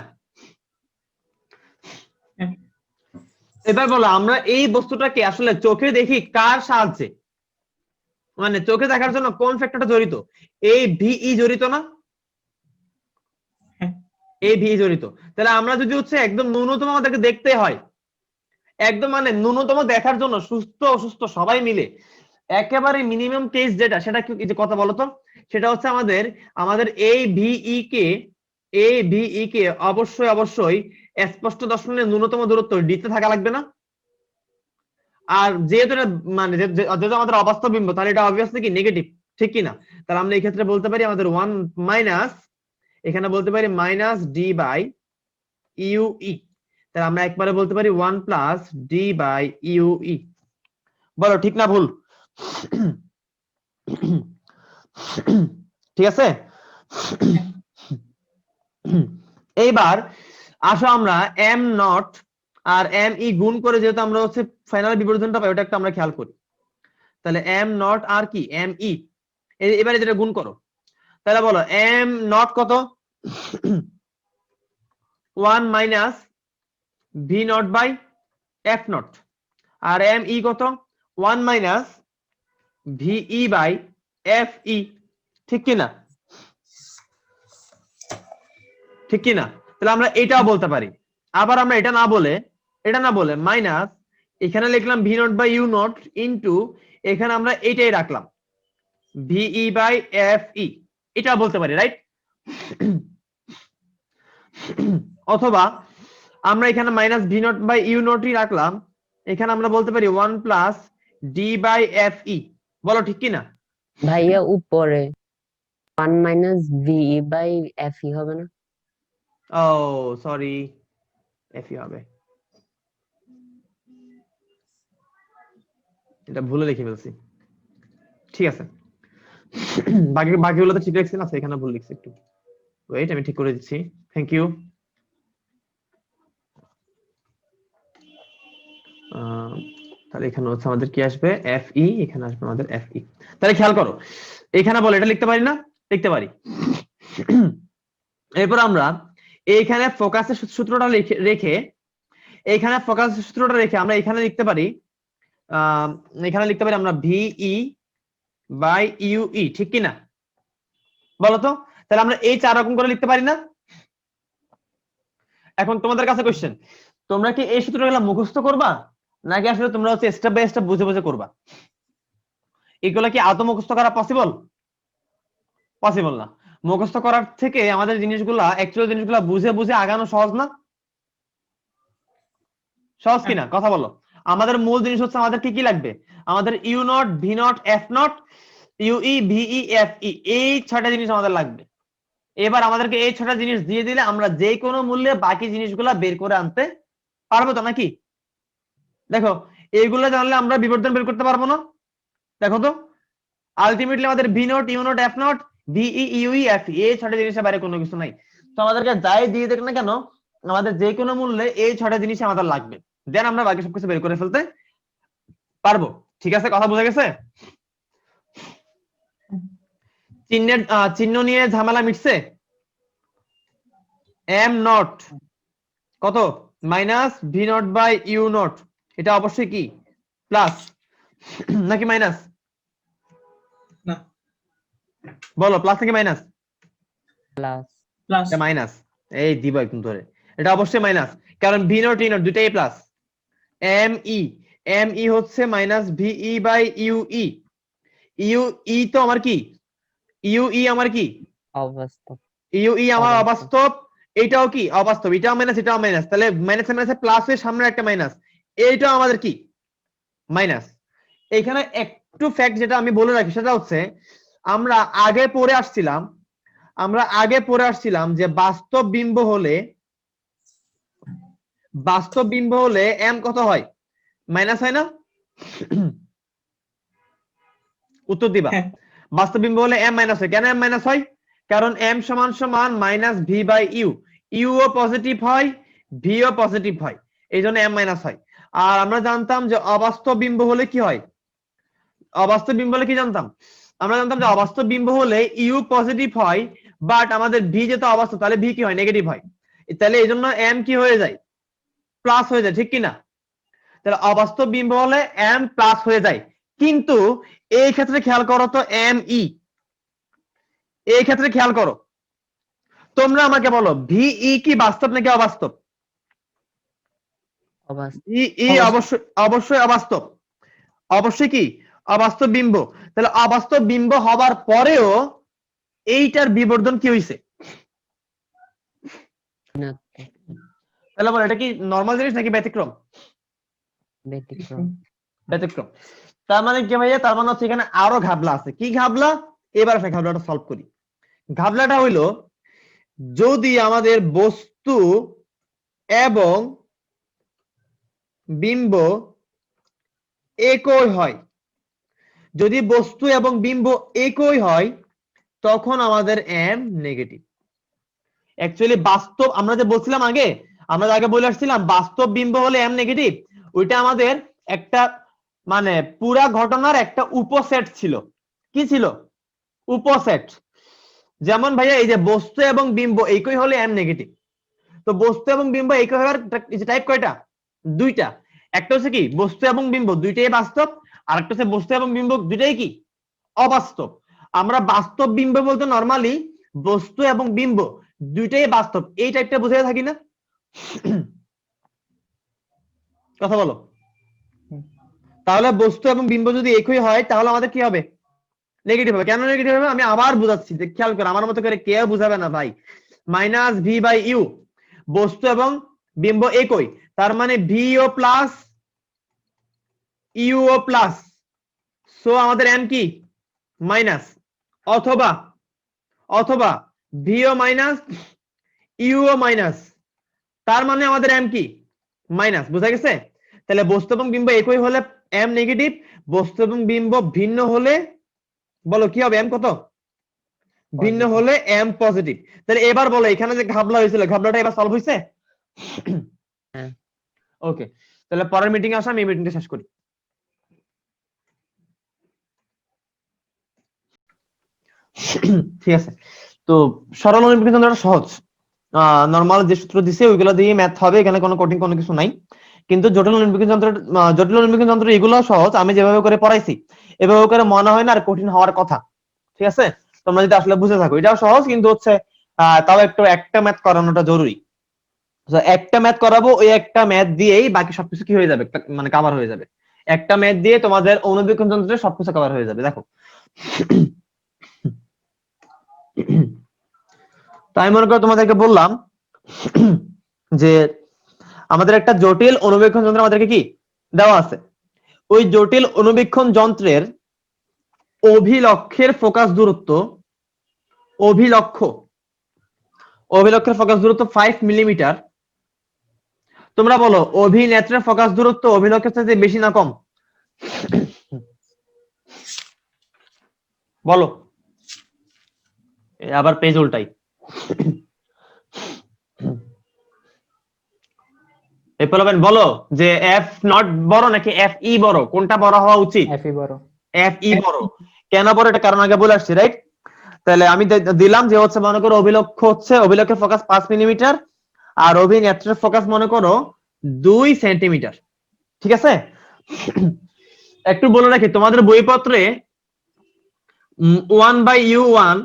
এবার বলো, আমরা এই বস্তুটাকে আসলে চোখে দেখি কার সাহায্যে? মানে চোখে দেখার জন্য কোন ফ্যাক্টরটা জড়িত? এই ভিই জড়িত না? এই ভি জড়িত। তাহলে আমরা যদি হচ্ছে একদম ন্যূনতম আমাদেরকে দেখতে হয়, একদম মানে ন্যূনতম দেখার জন্য সুস্থ অসুস্থ সবাই মিলে একেবারে মিনিমাম কেস যেটা, সেটা কি যে কথা বলতো? সেটা হচ্ছে আমাদের আমাদের এই ভিই কে অবশ্যই অবশ্যই স্পষ্ট দর্শনের ন্যূনতম দূরত্ব ডিতে থাকা লাগবে না? আর যেহেতু এটা মানে যেহেতু আমাদের অবাস্তব বিম্ব, তাহলে এটা অবভিয়াসলি কি নেগেটিভ, ঠিক কিনা? তাহলে আমরা এই ক্ষেত্রে বলতে পারি আমাদের 1 মাইনাস, এখানে বলতে পারি মাইনাস ডি বাই ইউই। তাহলে আমরা একবারে বলতে পারি 1 প্লাস ডি বাই ইউই। বলো ঠিক না ভুল? ঠিক আছে? এইবার আসো আমরা এম নট আর এম ই গুণ করে যেহেতু আমরা হচ্ছে ফাইনাল বিবর্ধনটা পাই, ওটা একটা আমরা খেয়াল করি। তাহলে এম নট আর কি এম ই, এবারে যেটা গুণ করো, তাহলে বলো এম নট কত? 1 minus V not by F not, আর এম ই কত? 1 minus V E by F E, ঠিক কিনা? ঠিক কিনা? তাহলে আমরা এটাও বলতে পারি। আবার আমরা এটা না বলে মাইনাস এখানে লিখলাম V not by U naught into এখানে আমরা এইটাই রাখলাম ভিই বাই এফ ই, এটা বলতে পারি, রাইট? অথবা আমরা এখানে minus V not by U নটই রাখলাম, এখানে আমরা বলতে পারি 1 plus D by F E. বলো ঠিক কিনা? ভাইয়া উপরে 1 মাইনাস ভিই বাই এফই হবে না? ও সরি, এফ ই হবে, এটা ভুলে লিখে ফেলছি। ঠিক আছে, বাকিগুলো তো ঠিক লিখছি না, এখানে ভুল লিখছি একটু। ওয়েট, আমি ঠিক করে দিচ্ছি। Thank you. তাহলে এখানে হচ্ছে আমাদের কি আসবে? এফ ই, এখানে আসবে আমাদের এফ ই। তাহলে খেয়াল করো, এখানে বলো এটা লিখতে পারি না? লিখতে পারি। এরপর আমরা এইখানে ফোকাসের সূত্রটা রেখে এইখানে ফোকাসের সূত্রটা রেখে আমরা এখানে লিখতে পারি আমরা ভিই বাই ইউই, ঠিক কিনা? বলতো, তাহলে আমরা এই 4 রকম করে লিখতে পারি না? এখন তোমাদের কাছে কোশ্চেন, তোমরা কি এই সূত্রগুলো মুখস্থ করবা নাকি আসলে তোমরা হচ্ছে স্টেপ বাই স্টেপ বুঝে বুঝে করবা? এগুলো কি আদৌ মুখস্থ করা পসিবল? পসিবল না। মুখস্থ করার থেকে আমাদের অ্যাকচুয়াল জিনিসগুলা বুঝে বুঝে আগানো সহজ না? সহজ কিনা কথা বলো? আমাদের মূল জিনিস হচ্ছে আমাদের কি কি লাগবে? আমাদের U not, V naught, F naught, U E, V E, F E, এই 6টা জিনিস আমাদের লাগবে। এবার আমাদেরকে এই 6টা জিনিস দিয়ে দিলে আমরা যে কোনো মূল্যে বাকি জিনিসগুলা বের করে আনতে পারবো তো নাকি? দেখো এইগুলো জানলে আমরা বিবর্ধন বের করতে পারবো না? দেখো তো আলটিমেটলি আমাদের V naught, U naught, F naught, V E, U E, F এই 6টা জিনিসের বাইরে কোনো কিছু নাই। তো আমাদেরকে যাই দিয়ে দেখ না কেন, আমাদের যে কোনো মূল্যে এই 6টা জিনিস আমাদের লাগবে, দেন আমরা বাকি সবকিছু বের করে ফেলতে পারবো। ঠিক আছে, কথা বোঝা গেছে? চিহ্নের চিহ্ন নিয়ে ঝামেলা মিটছে। এম নট কত? Minus V not by U naught, এটা অবশ্যই কি প্লাস নাকি মাইনাস? না, বলো প্লাস নাকি মাইনাস? Plus plus. এটা মাইনাস, এই দিব একদম ধরে, এটা অবশ্যই মাইনাস, কারণ ভি নট ই নট দুটাই প্লাস। এম ই হচ্ছে minus V E by U E তো আমার কি, ইউ ই আমার কি, অবাস্তব। ইউ ই আমার অবাস্তব। অবাস্তব, এটাও কি অবাস্তব, এটাও মাইনাস এটাও মাইনাস, তাহলে মাইনাসে মাইনাসে প্লাস হয়ে সামনে একটা মাইনাস, এইটাও আমাদের কি মাইনাস। এখানে একটু ফ্যাক্ট যেটা আমি বলে রাখি সেটা হচ্ছে আমরা আগে পড়ে আসছিলাম যে বাস্তব বিম্ব হলে এম কত হয়? মাইনাস হয় না? উত্তর দিবা। হ্যাঁ, বাস্তব বিম্ব হলে এম মাইনাস হয়। কেন এম মাইনাস হয়? কারণ এম সমান সমান minus V by U, U ও পজিটিভ হয়, ভি ও পজিটিভ হয়, এই জন্য এম মাইনাস হয়। আর আমরা জানতাম যে অবাস্তব বিম্ব হলে কি হয়, অবাস্তব বিম্ব হলে কি জানতাম, আমরা জানতাম যে অবাস্তব বিম্ব হলে ইউ পজিটিভ হয়, বাট আমাদের ভি যেহেতু অবাস্তব তাহলে ভি কি হয়, নেগেটিভ হয়, তাহলে এই জন্য এম কি হয়ে যায়, প্লাস হয়ে যায়, ঠিক কিনা? তাহলে অবাস্তব বিম্ব হলে এম প্লাস হয়ে যায়। কিন্তু এই ক্ষেত্রে খেয়াল করো তো, এম ই এই ক্ষেত্রে খেয়াল করো, তোমরা আমাকে বলো ভিই কি বাস্তব নাকি অবাস্তব? অবাস্তব। ই অবশ্যই অবশ্যই অবাস্তব, অবশ্যই কি অবাস্তব বিম্ব। তাহলে অবাস্তব বিম্ব হবার পরেও এইটার বিবর্ধন কি হইছে? তাহলে বলো এটা কি নরমাল জিনিস নাকি ব্যতিক্রম? ব্যতিক্রম। ব্যতিক্রম। তার মানে কি ভাইয়া, তার মানে হচ্ছে এখানে আরো ঘাবলা আছে। কি ঘাবলা? এবার আমরা ঘাবলাটা সলভ করি। ঘাবলাটা হইলো যদি আমাদের বস্তু এবং বিম্ব একই হয়, যদি বস্তু এবং বিম্ব একই হয় তখন আমাদের এম নেগেটিভ। অ্যাকচুয়ালি বাস্তব আমরা যে বলছিলাম আমরা আগে বলে আসছিলাম বাস্তব বিম্ব হলে এম নেগেটিভ, ওইটা আমাদের একটা মানে পুরা ঘটনার একটা উপসেট ছিল। কি ছিল? উপসেট। যেমন ভাইয়া এই যে বস্তু এবং বিম্ব একই হলে এম নেগেটিভ, তো বস্তু এবং বিম্ব একই হওয়ার টাইপ কয়টা? দুইটা। একটা হচ্ছে কি বস্তু এবং বিম্ব দুইটাই বাস্তব, আর একটা হচ্ছে বস্তু এবং বিম্ব দুইটাই কি অবাস্তব। আমরা বাস্তব বিম্ব বলতে নরমালি বস্তু এবং বিম্ব দুইটাই বাস্তব এই টাইপটা বুঝে থাকি না? কথা বলো। তাহলে বস্তু এবং বিম্ব যদি একই হয় তাহলে আমাদের কি হবে? নেগেটিভ হবে। কেন নেগেটিভ হবে আমি আবার বুঝাচ্ছি, যে খেয়াল করো, আমার মতো করে কেউ বুঝাবে না ভাই। মাইনাস ভি বাই ইউ, বস্তু এবং বিম্ব একই, তার মানে ভি ও প্লাস ইউ ও প্লাস, সো আমাদের এম কি মাইনাস, অথবা অথবা ভি ও মাইনাস ইউ ও মাইনাস, তার মানে আমাদের এম কি মাইনাস। বুঝা গেছে? তাহলে বস্তু এবং বিম্ব একই হলে এম নেগেটিভ, বস্তু এবং বিম্ব ভিন্ন হলে বলো কি হবে, এম কত? ভিন্ন Positive. হলে এম পজিটিভ। তাহলে এবার বলো এখানে যে ঘাবলা হয়েছিল, ঘাবলাটা এবার সলভ হয়েছে? হ্যাঁ। ওকে, তাহলে পরের মিটিং আসা, আমি মিটিংটা শেষ করি। ঠিক আছে, তো সরল অনুবিক্ষণ যন্ত্রটা সহজ, নরমাল যে সূত্র দিছে ওইগুলো দিয়ে ম্যাথ হবে, এখানে কোনো কঠিন কোনো কিছু নাই। কিন্তু জটিল অনুবিক্ষণ যন্ত্র এগুলো সহজ, আমি যেভাবে করে পড়াইছি এভাবে করে মনে হয় না আর কঠিন হওয়ার কথা। ঠিক আছে, তোমরা যদি আসলে বুঝে থাকো এটাও সহজ, কিন্তু হচ্ছে তাও একটু একটা ম্যাথ করানোটা জরুরি। একটা ম্যাথ করাবো, ওই একটা ম্যাথ দিয়েই বাকি সবকিছু কি হয়ে যাবে, মানে কভার হয়ে যাবে। একটা ম্যাথ দিয়ে তোমাদের অনুবীক্ষণ যন্ত্রের সবকিছু কভার হয়ে যাবে। দেখো তাই মনে করো তোমাদেরকে বললাম যে আমাদের একটা জটিল অনুবীক্ষণ যন্ত্র আমাদেরকে কি দেওয়া আছে, ওই জটিল অনুবীক্ষণ যন্ত্রের অভিলক্ষের ফোকাস দূরত্ব, অভিলক্ষ্য অভিলক্ষের ফোকাস দূরত্ব 5 মিলিমিটার, তোমরা বলো অভিনেত্রের ফোকাস দূরত্ব অভিলক্ষের চাইতে বেশি না কম? বলো। আবার পেজ উল্টাই। বলো যে এফ নট বড় নাকি এফ ই বড়, কোনটা বড় হওয়া উচিত? এফই বড়। এফ ই বড়। কেন বড় এটা কারণ আগে বলে আসছি, রাইট? তাহলে আমি দিলাম যে হচ্ছে মনে করো অভিলক্ষের ফোকাস 5 মিলিমিটার আর অভিনেত্রের ফোকাস মনে করো 2 সেন্টিমিটার, ঠিক আছে? একটু বলে রাখি তোমাদের বইপত্রে 1/u1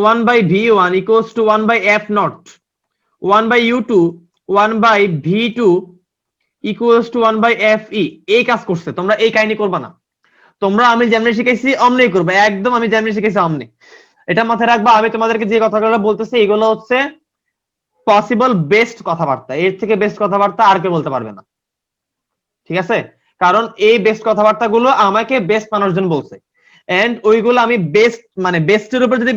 1/v1 equals to 1/f0, 1/u2 1/v2 equals to 1/fe এই কাজ করছে। তোমরা এই কাহিনী করবা না, তোমরা আমি যেমনি শিখাইছি অমনি করবে, একদম আমি যেমনি শিখাইছি অমনি। এটা মাথায় রাখবা। আমি তোমাদেরকে যে কথাগুলো বলতেছি এগুলো হচ্ছে পসিবল বেস্ট কথাবার্তা, এর থেকে বেস্ট কথাবার্তা আর কেউ বলতে পারবে না, ঠিক আছে? কারণ এই বেস্ট কথাবার্তাগুলো আমাকে বেস্ট মানুষজন বলছে, এন্ড ওইগুলো আমি বেস্ট মানে বেস্টের উপর যদি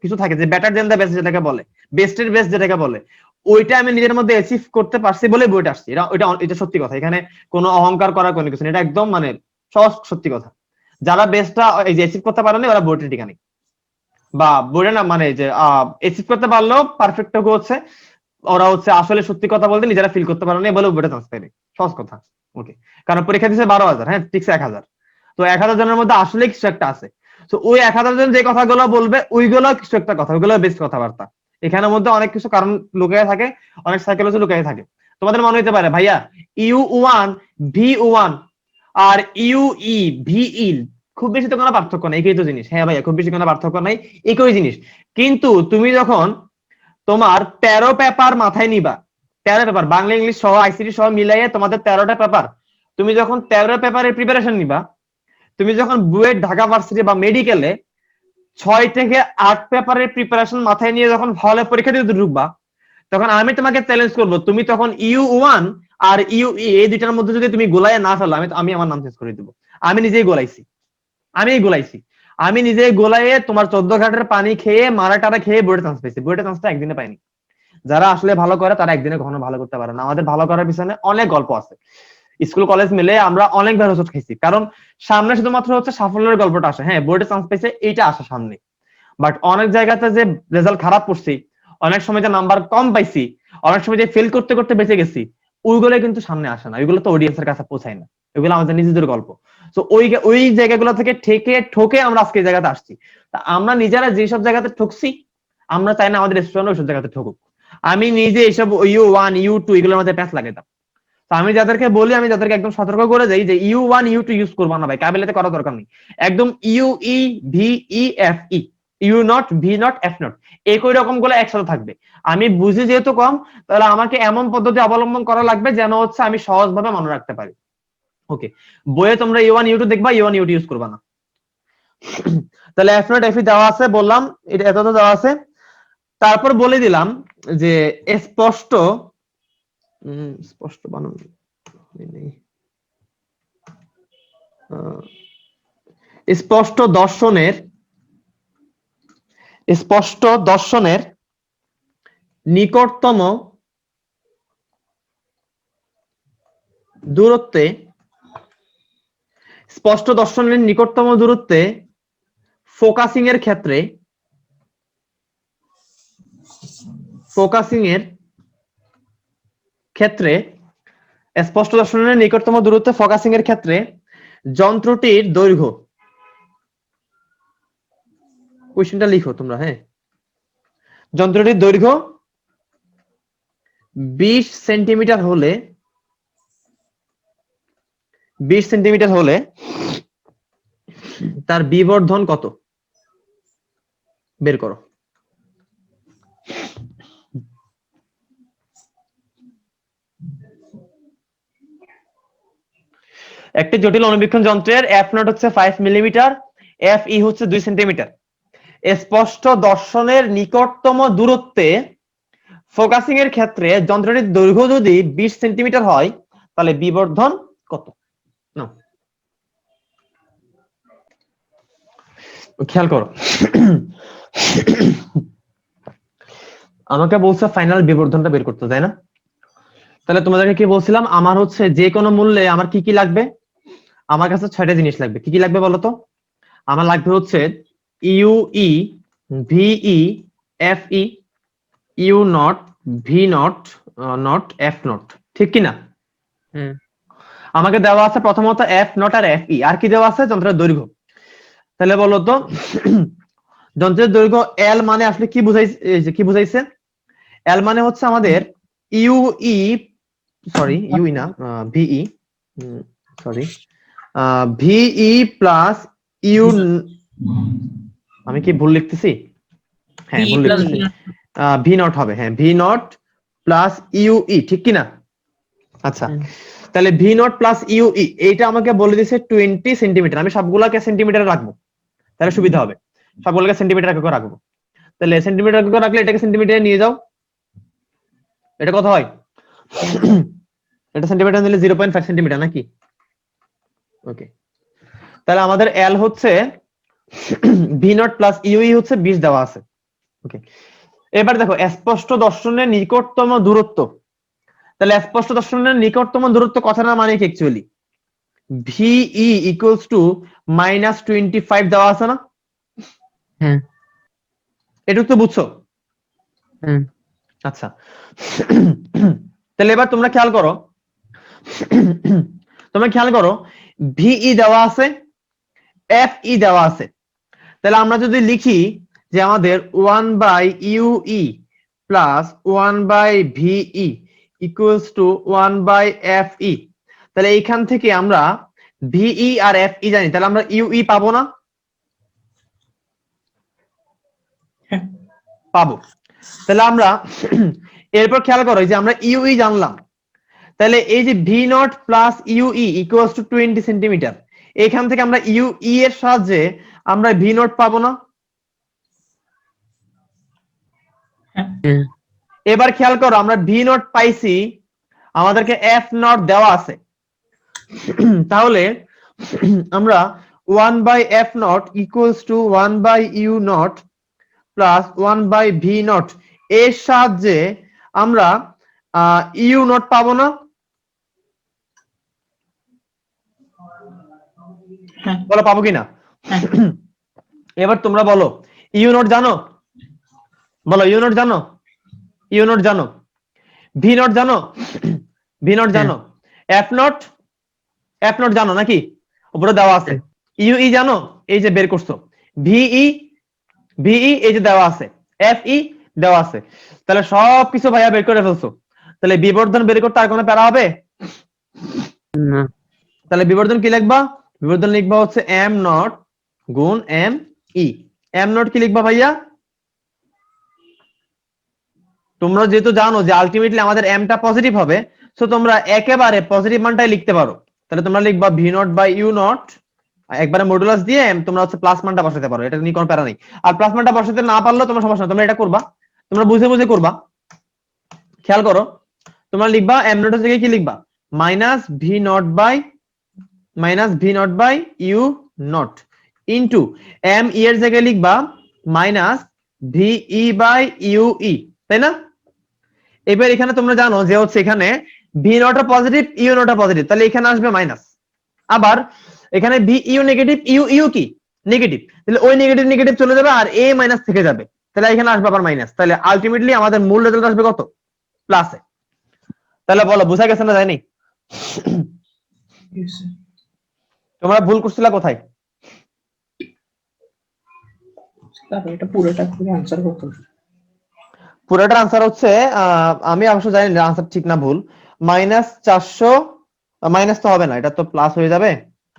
কিছু থাকে যে বেটার দেন দ্য বেস্ট যেটাকে বলে, বেস্টের বেস্ট যেটাকে বলে, ওইটা আমি নিজের মধ্যে অ্যাচিভ করতে পারছি বলে বইটা আসছে। এটা সত্যি কথা, এখানে কোনো অহংকার করার কোনো কিছু নেই, এটা একদম মানে সহজ সত্যি কথা। যারা বেস্টটা এই যে অ্যাচিভ করতে পারেনি ওরা বইটা ঠিকানি বা বইটা না মানে যে অ্যাচিভ করতে পারলেও পারফেক্ট হচ্ছে, ওরা হচ্ছে আসলে সত্যি কথা বলতে নিজেরা ফিল করতে পারেনি বলে বইটা চান্স পাইনি, সহজ কথা। ওকে, কারণ পরীক্ষা দিচ্ছে 12,000, হ্যাঁ ঠিকছে 1,000, তো 1,000 জনের মধ্যে আসলে কিছু একটা আছে। তো ওই 1,000 জন যে কথাগুলো বলবে ওইগুলো কিছু একটা কথা, ওইগুলো বেস্ট কথাবার্তা। এখানের মধ্যে অনেক কিছু কারণ লুকিয়ে থাকে, অনেক সাইকোলজি লুকিয়ে থাকে। তোমাদের মনে হতে পারে ভাইয়া U1 V1 আর UE VE খুব বেশি তো কোনো পার্থক্য নেই, একই তো জিনিস। হ্যাঁ ভাইয়া খুব বেশি কোনো পার্থক্য নাই, একই জিনিস। কিন্তু তুমি যখন তোমার 13 পেপার মাথায় নিবা, 13 পেপার বাংলা ইংলিশ সহ আইসিটি সহ মিলাইয়ে তোমাদের 13টা পেপার, তুমি যখন 13 পেপারের প্রিপারেশন নিবা, তুমি যখন বুয়েট ঢাকা ভার্সিটি বা মেডিকেলে 6 থেকে 8 পেপারের প্রিপারেশন মাথায় নিয়ে যখন হলে পরীক্ষা দিতে ঢুকবা, তখন আমি তোমাকে চ্যালেঞ্জ করব, তুমি তখন U1 আর UE এই দুইটার মধ্যে যদি তুমি গোলায় না ফেলো, আমি আমার নাম চেঞ্জ করে দেবো। আমি নিজেই গোলাইছি, আমি নিজেই গোলাইয়ে তোমার 14 ঘাটের পানি খেয়ে মারা টারা খেয়ে বোর্ডে চান্স পেয়েছি। বোর্ডে চান্সটা একদিনে পাইনি। যারা আসলে ভালো করে তারা একদিনে কখনো ভালো করতে পারে না। আমাদের ভালো করার পিছনে অনেক গল্প আছে, স্কুল কলেজ মিলে আমরা অনেকবার হোঁচট খাইছি, কারণ সামনে শুধুমাত্র হচ্ছে সাফল্যের গল্পটা আসে, হ্যাঁ বোর্ডে চান্স পেয়েছে এইটা আসে সামনে, বাট অনেক জায়গাতে যে রেজাল্ট খারাপ করছি, অনেক সময় যে নাম্বার কম পাইছি, অনেক সময় যে ফেল করতে করতে বেঁচে গেছি, ওইগুলো কিন্তু সামনে আসে না, ওইগুলো তো অডিয়েন্সের কাছে পৌঁছায় না, ওইগুলো আমাদের নিজেদের গল্প। তো ওই জায়গাগুলো থেকে ঠকে আমরা আজকে এই জায়গাতে আসছি। তা আমরা নিজেরা যেসব জায়গাতে ঠকছি, আমরা চাই না আমাদের স্টুডেন্ট ওইসব জায়গাতে ঠকুক। আমি নিজে এইসব U1 U2 এগুলোর মধ্যে প্যাচ লাগাইতাম। তো আমি যাদেরকে বলি, আমি যাদেরকে একদম সতর্ক করে দেই যে U1 U2 ইউজ করবা না ভাই, কাবিলাতে করা দরকার নেই। একদম UE VE FE, U0 V0 F0 একই রকম গুলো একসাথে থাকবে। আমি বুঝি যেহেতু কম, তাহলে আমাকে এমন পদ্ধতি অবলম্বন করা লাগবে যেন হচ্ছে আমি সহজভাবে মনে রাখতে পারি। ওকে, বইয়ে তোমরা U1 U2 দেখবা, U1 U2 ইউজ করবা না। তাহলে F0 FE দেওয়া আছে, বললাম এটা এত তো দেওয়া আছে। তারপর বলে দিলাম যে স্পষ্ট বানান নেই, স্পষ্ট দর্শনের নিকটতম দূরত্বে, ফোকাসিং এর ক্ষেত্রে স্পষ্ট দর্শনের নিকটতম দূরত্বে ফোকাসিং এর ক্ষেত্রে যন্ত্রটির দৈর্ঘ্য, কোশ্চেনটা লিখো তোমরা, হ্যাঁ, যন্ত্রটির দৈর্ঘ্য 20 সেন্টিমিটার হলে তার বিবর্ধন কত বের করো। একটি জটিল অনুবীক্ষণ যন্ত্রের F0 হচ্ছে 5 মিলিমিটার, FE হচ্ছে 2 সেন্টিমিটার। স্পষ্ট দর্শনের নিকটতম দূরত্বে ফোকাসিং এর ক্ষেত্রে যন্ত্রটির দৈর্ঘ্য যদি 20 সেন্টিমিটার হয়, তাহলে বিবর্ধন কত? না, খেয়াল করো। আমাকে বলছে ফাইনাল বিবর্ধনটা বের করতে, তাই না? তাহলে তোমাদেরকে কি বলছিলাম, আমার হচ্ছে যে কোনো মূল্যে আমার কি কি লাগবে, আমার কাছে 6টা জিনিস লাগবে। কি কি লাগবে বলো তো? আমার লাগবে হচ্ছে U E, V E, F E, U not, V nought, nought, F not, ঠিক কি না? হ্যাঁ আমাকে দেওয়া আছে প্রথমত এফ নট আর এফ ই, আর কি দেওয়া আছে? যন্ত্রের দৈর্ঘ্য। তাহলে বলো তো যন্ত্রের দৈর্ঘ্য এল মানে আসলে কি বুঝাইছে, এই যে কি বুঝাইছে? এল মানে হচ্ছে আমাদের ইউই, সরি ইউই না, V E, sorry, V E plus U, আমি কি ভুল লিখতেছি? হ্যাঁ PE ভুল plus লিখতেছি, V0. ভি নট হবে, হ্যাঁ ভি নট প্লাস ইউই, ঠিক কি না? আচ্ছা, হুম। তাহলে ভি নট প্লাস ইউই এইটা আমাকে বলে দিছে 20 সেন্টিমিটার। আমি সবগুলাকে সেন্টিমিটারে রাখবো, তাহলে সুবিধা হবে। সবগুলোকে সেন্টিমিটার এককে রাখবো। তাহলে সেন্টিমিটার এককে রাখলে এটাকে সেন্টিমিটারে নিয়ে যাও। এটা কত হয়? এটা সেন্টিমিটার নিলে 0.5 সেন্টিমিটার নাকি? ওকে, তাহলে আমাদের এল হচ্ছে ভি নট প্লাস ইউই হচ্ছে 20 দেওয়া আছে। ওকে, এবার দেখো স্পষ্ট দর্শনের নিকটতম দূরত্ব। তাহলে স্পষ্ট দর্শনের নিকটতম দূরত্ব কথাটার মানে কি অ্যাকচুয়ালি? ভিই ইকুয়ালস টু -25 দেওয়া আছে না? হ্যাঁ এটুকু তো বুঝছো? হ্যাঁ আচ্ছা, তাহলে এবার তোমরা খেয়াল করো, ভিই দেওয়া আছে, এফ ই দেওয়া আছে। তাহলে আমরা যদি লিখি যে আমাদের 1/UE plus 1/VE equals to 1/FE, তাহলে এইখান থেকে আমরা ভিই আর এফই জানি, তাহলে আমরা ইউই পাবো না? হ্যাঁ। পাবো। তাহলে আমরা এরপর খেয়াল করো, এই যে আমরা ইউই জানলাম, তাহলে এই যে V naught plus UE equals to 20 centimetre, এখান থেকে আমরা ইউই এর সাহায্যে আমরা ভি নট পাবো না? হ্যাঁ এবার খেয়াল করো, আমরা ভি নট পাইছি, আমাদেরকে এফ নট দেওয়া আছে, তাহলে আমরা 1/f naught equals to 1/u naught plus 1/v not এর সাহায্যে আমরা ইউ নট পাবো না? হ্যাঁ। বলো পাবো কিনা? হ্যাঁ। এবার তোমরা বলো ইউ নট জানো? বলো ইউ নট জানো? ইউ নট জানো? ভি নট জানো? ভি নট জানো? এফ নট, এফ নট জানো নাকি? উপরে দেওয়া আছে। ইউই জানো? এই যে বের করছো। ভিই, ভিই এই যে দেওয়া আছে। এফই দেওয়া আছে। তাহলে সবকিছু ভাইয়া বের করে ফেলছো। তাহলে বিবর্ধন বের করতে আর কোনো প্যারা হবে? না তাহলে বিবর্ধন কি লিখবা? বিবর্ধন লিখবা হচ্ছে এম নট গুণ এম ই। এম নট কি লিখবা ভাইয়া? তোমরা যেহেতু জানো যে আলটিমেটলি আমাদের এমটা পজিটিভ হবে, সো তোমরা একেবারে পজিটিভ মানটাই লিখতে পারো। তাহলে তোমরা লিখবা V not by U naught, একবারে মডুলাস দিয়ে তোমরা হচ্ছে প্লাস মানটা বসাতে পারো, এটা নিয়ে কোনো প্যারা নেই। আর প্লাস মানটা বসাতে না পারলেও তোমার সমস্যা নেই, তোমরা এটা করবা, তোমরা বুঝে বুঝে করবা। খেয়াল করো, তোমরা লিখবা এম নট এর জায়গায় কি লিখবা? Minus V not by U naught into M E এর জায়গায় লিখবা minus V E by U E, তাই না? এবার এখানে তোমরা জানো যে হচ্ছে এখানে V naught positive, U naught positive, তাহলে এখানে আসবে মাইনাস। আবার এখানে V U negative, U U কি নেগেটিভ, তাহলে ওই নেগেটিভ নেগেটিভ চলে যাবে আর এ মাইনাস থেকে যাবে, তাহলে এখানে আসবে আবার মাইনাস। তাহলে আলটিমেটলি আমাদের মূল রেজাল্ট আসবে কত? প্লাসে। তাহলে বলো বোঝা গেছে না যায়নি? Yes, sir. তোমরা ভুল করছিলা কোথায়? তারপর এটা পুরোটা করে আনসার করতে হবে। পুরোটার আনসার হচ্ছে আমি অবশ্য জানি না আনসার ঠিক না ভুল। -400, মাইনাস তো হবে না, এটা তো প্লাস হয়ে যাবে।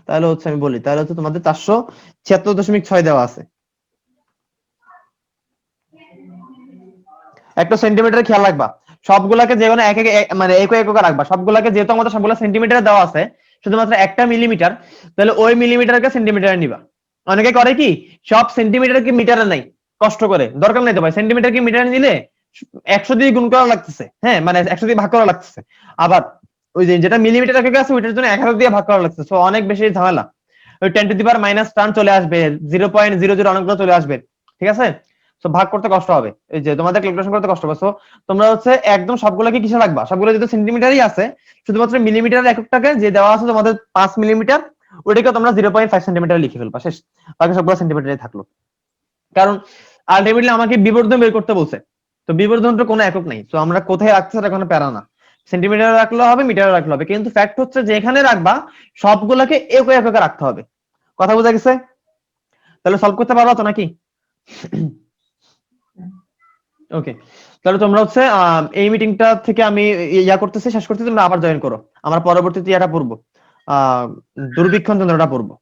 তাহলে হচ্ছে আমি বলি, তাহলে হচ্ছে তোমাদের 476.6 দেওয়া আছে। একটা সেন্টিমিটার খেয়াল রাখবা, সবগুলাকে যে কোনো এক এক মানে এক এক রাখবা সবগুলাকে, যেহেতু আমাদের সবগুলা সেন্টিমিটারে দেওয়া আছে, শুধুমাত্র একটা মিলিমিটার, তাহলে ওই মিলিমিটারকে সেন্টিমিটারে নিবা। অনেকে করে কি সব সেন্টিমিটারকে মিটারে নাই, কষ্ট করে, দরকার নাই তো ভাই, সেন্টিমিটারকে মিটারে নিলে 100 দিয়ে গুণ করা লাগতেছে, হ্যাঁ মানে 100 দিয়ে ভাগ করা লাগতেছে। আবার ওই যে যেটা মিলিমিটার একক আছে ওইটার জন্য 1000 দিয়ে ভাগ করা লাগতেছে, সো অনেক বেশি ঝামেলা। ওই 10 to the power minus term চলে আসবে, 0.00 অনেকগুলো চলে আসবে, ঠিক আছে? সো ভাগ করতে কষ্ট হবে, এই যে তোমাদের ক্যালকুলেশন করতে কষ্ট হবে। সো তোমরা হচ্ছে একদম সবগুলোকে কিসে রাখবা, সবগুলো যদি সেন্টিমিটারই আছে, শুধুমাত্র মিলিমিটারের এককটাকে যে দেওয়া আছে তোমাদের 5 মিলিমিটার, ওইটাকে তোমরা 0.5 সেন্টিমিটার লিখে ফেলবা, শেষ। বাকি সবগুলো সেন্টিমিটারে থাকলো। কারণ আলটিমেটলি আমাকে বিবর্ধন বের করতে বলছে, তো বিবর্ধনটা কোনো একক নাই, তো আমরা কোথায় রাখতে সেটা কোনো প্যারা না, সেন্টিমিটারে রাখলে হবে, মিটারে রাখলে হবে, কিন্তু ফ্যাক্ট হচ্ছে যে এখানে রাখবা সবগুলোকে এককে এককে রাখতে হবে। কথা বোঝা গেছে? তাহলে সলভ করতে পারবা তো নাকি? ওকে, তাহলে তোমরা হচ্ছে এই মিটিংটা থেকে আমি ইয়া করতেছি, শেষ করতেছি, তোমরা আবার জয়েন করো, আমরা পরবর্তীতে ইয়াটা পড়বো, দুর্বীক্ষণ যন্ত্রটা পড়বো।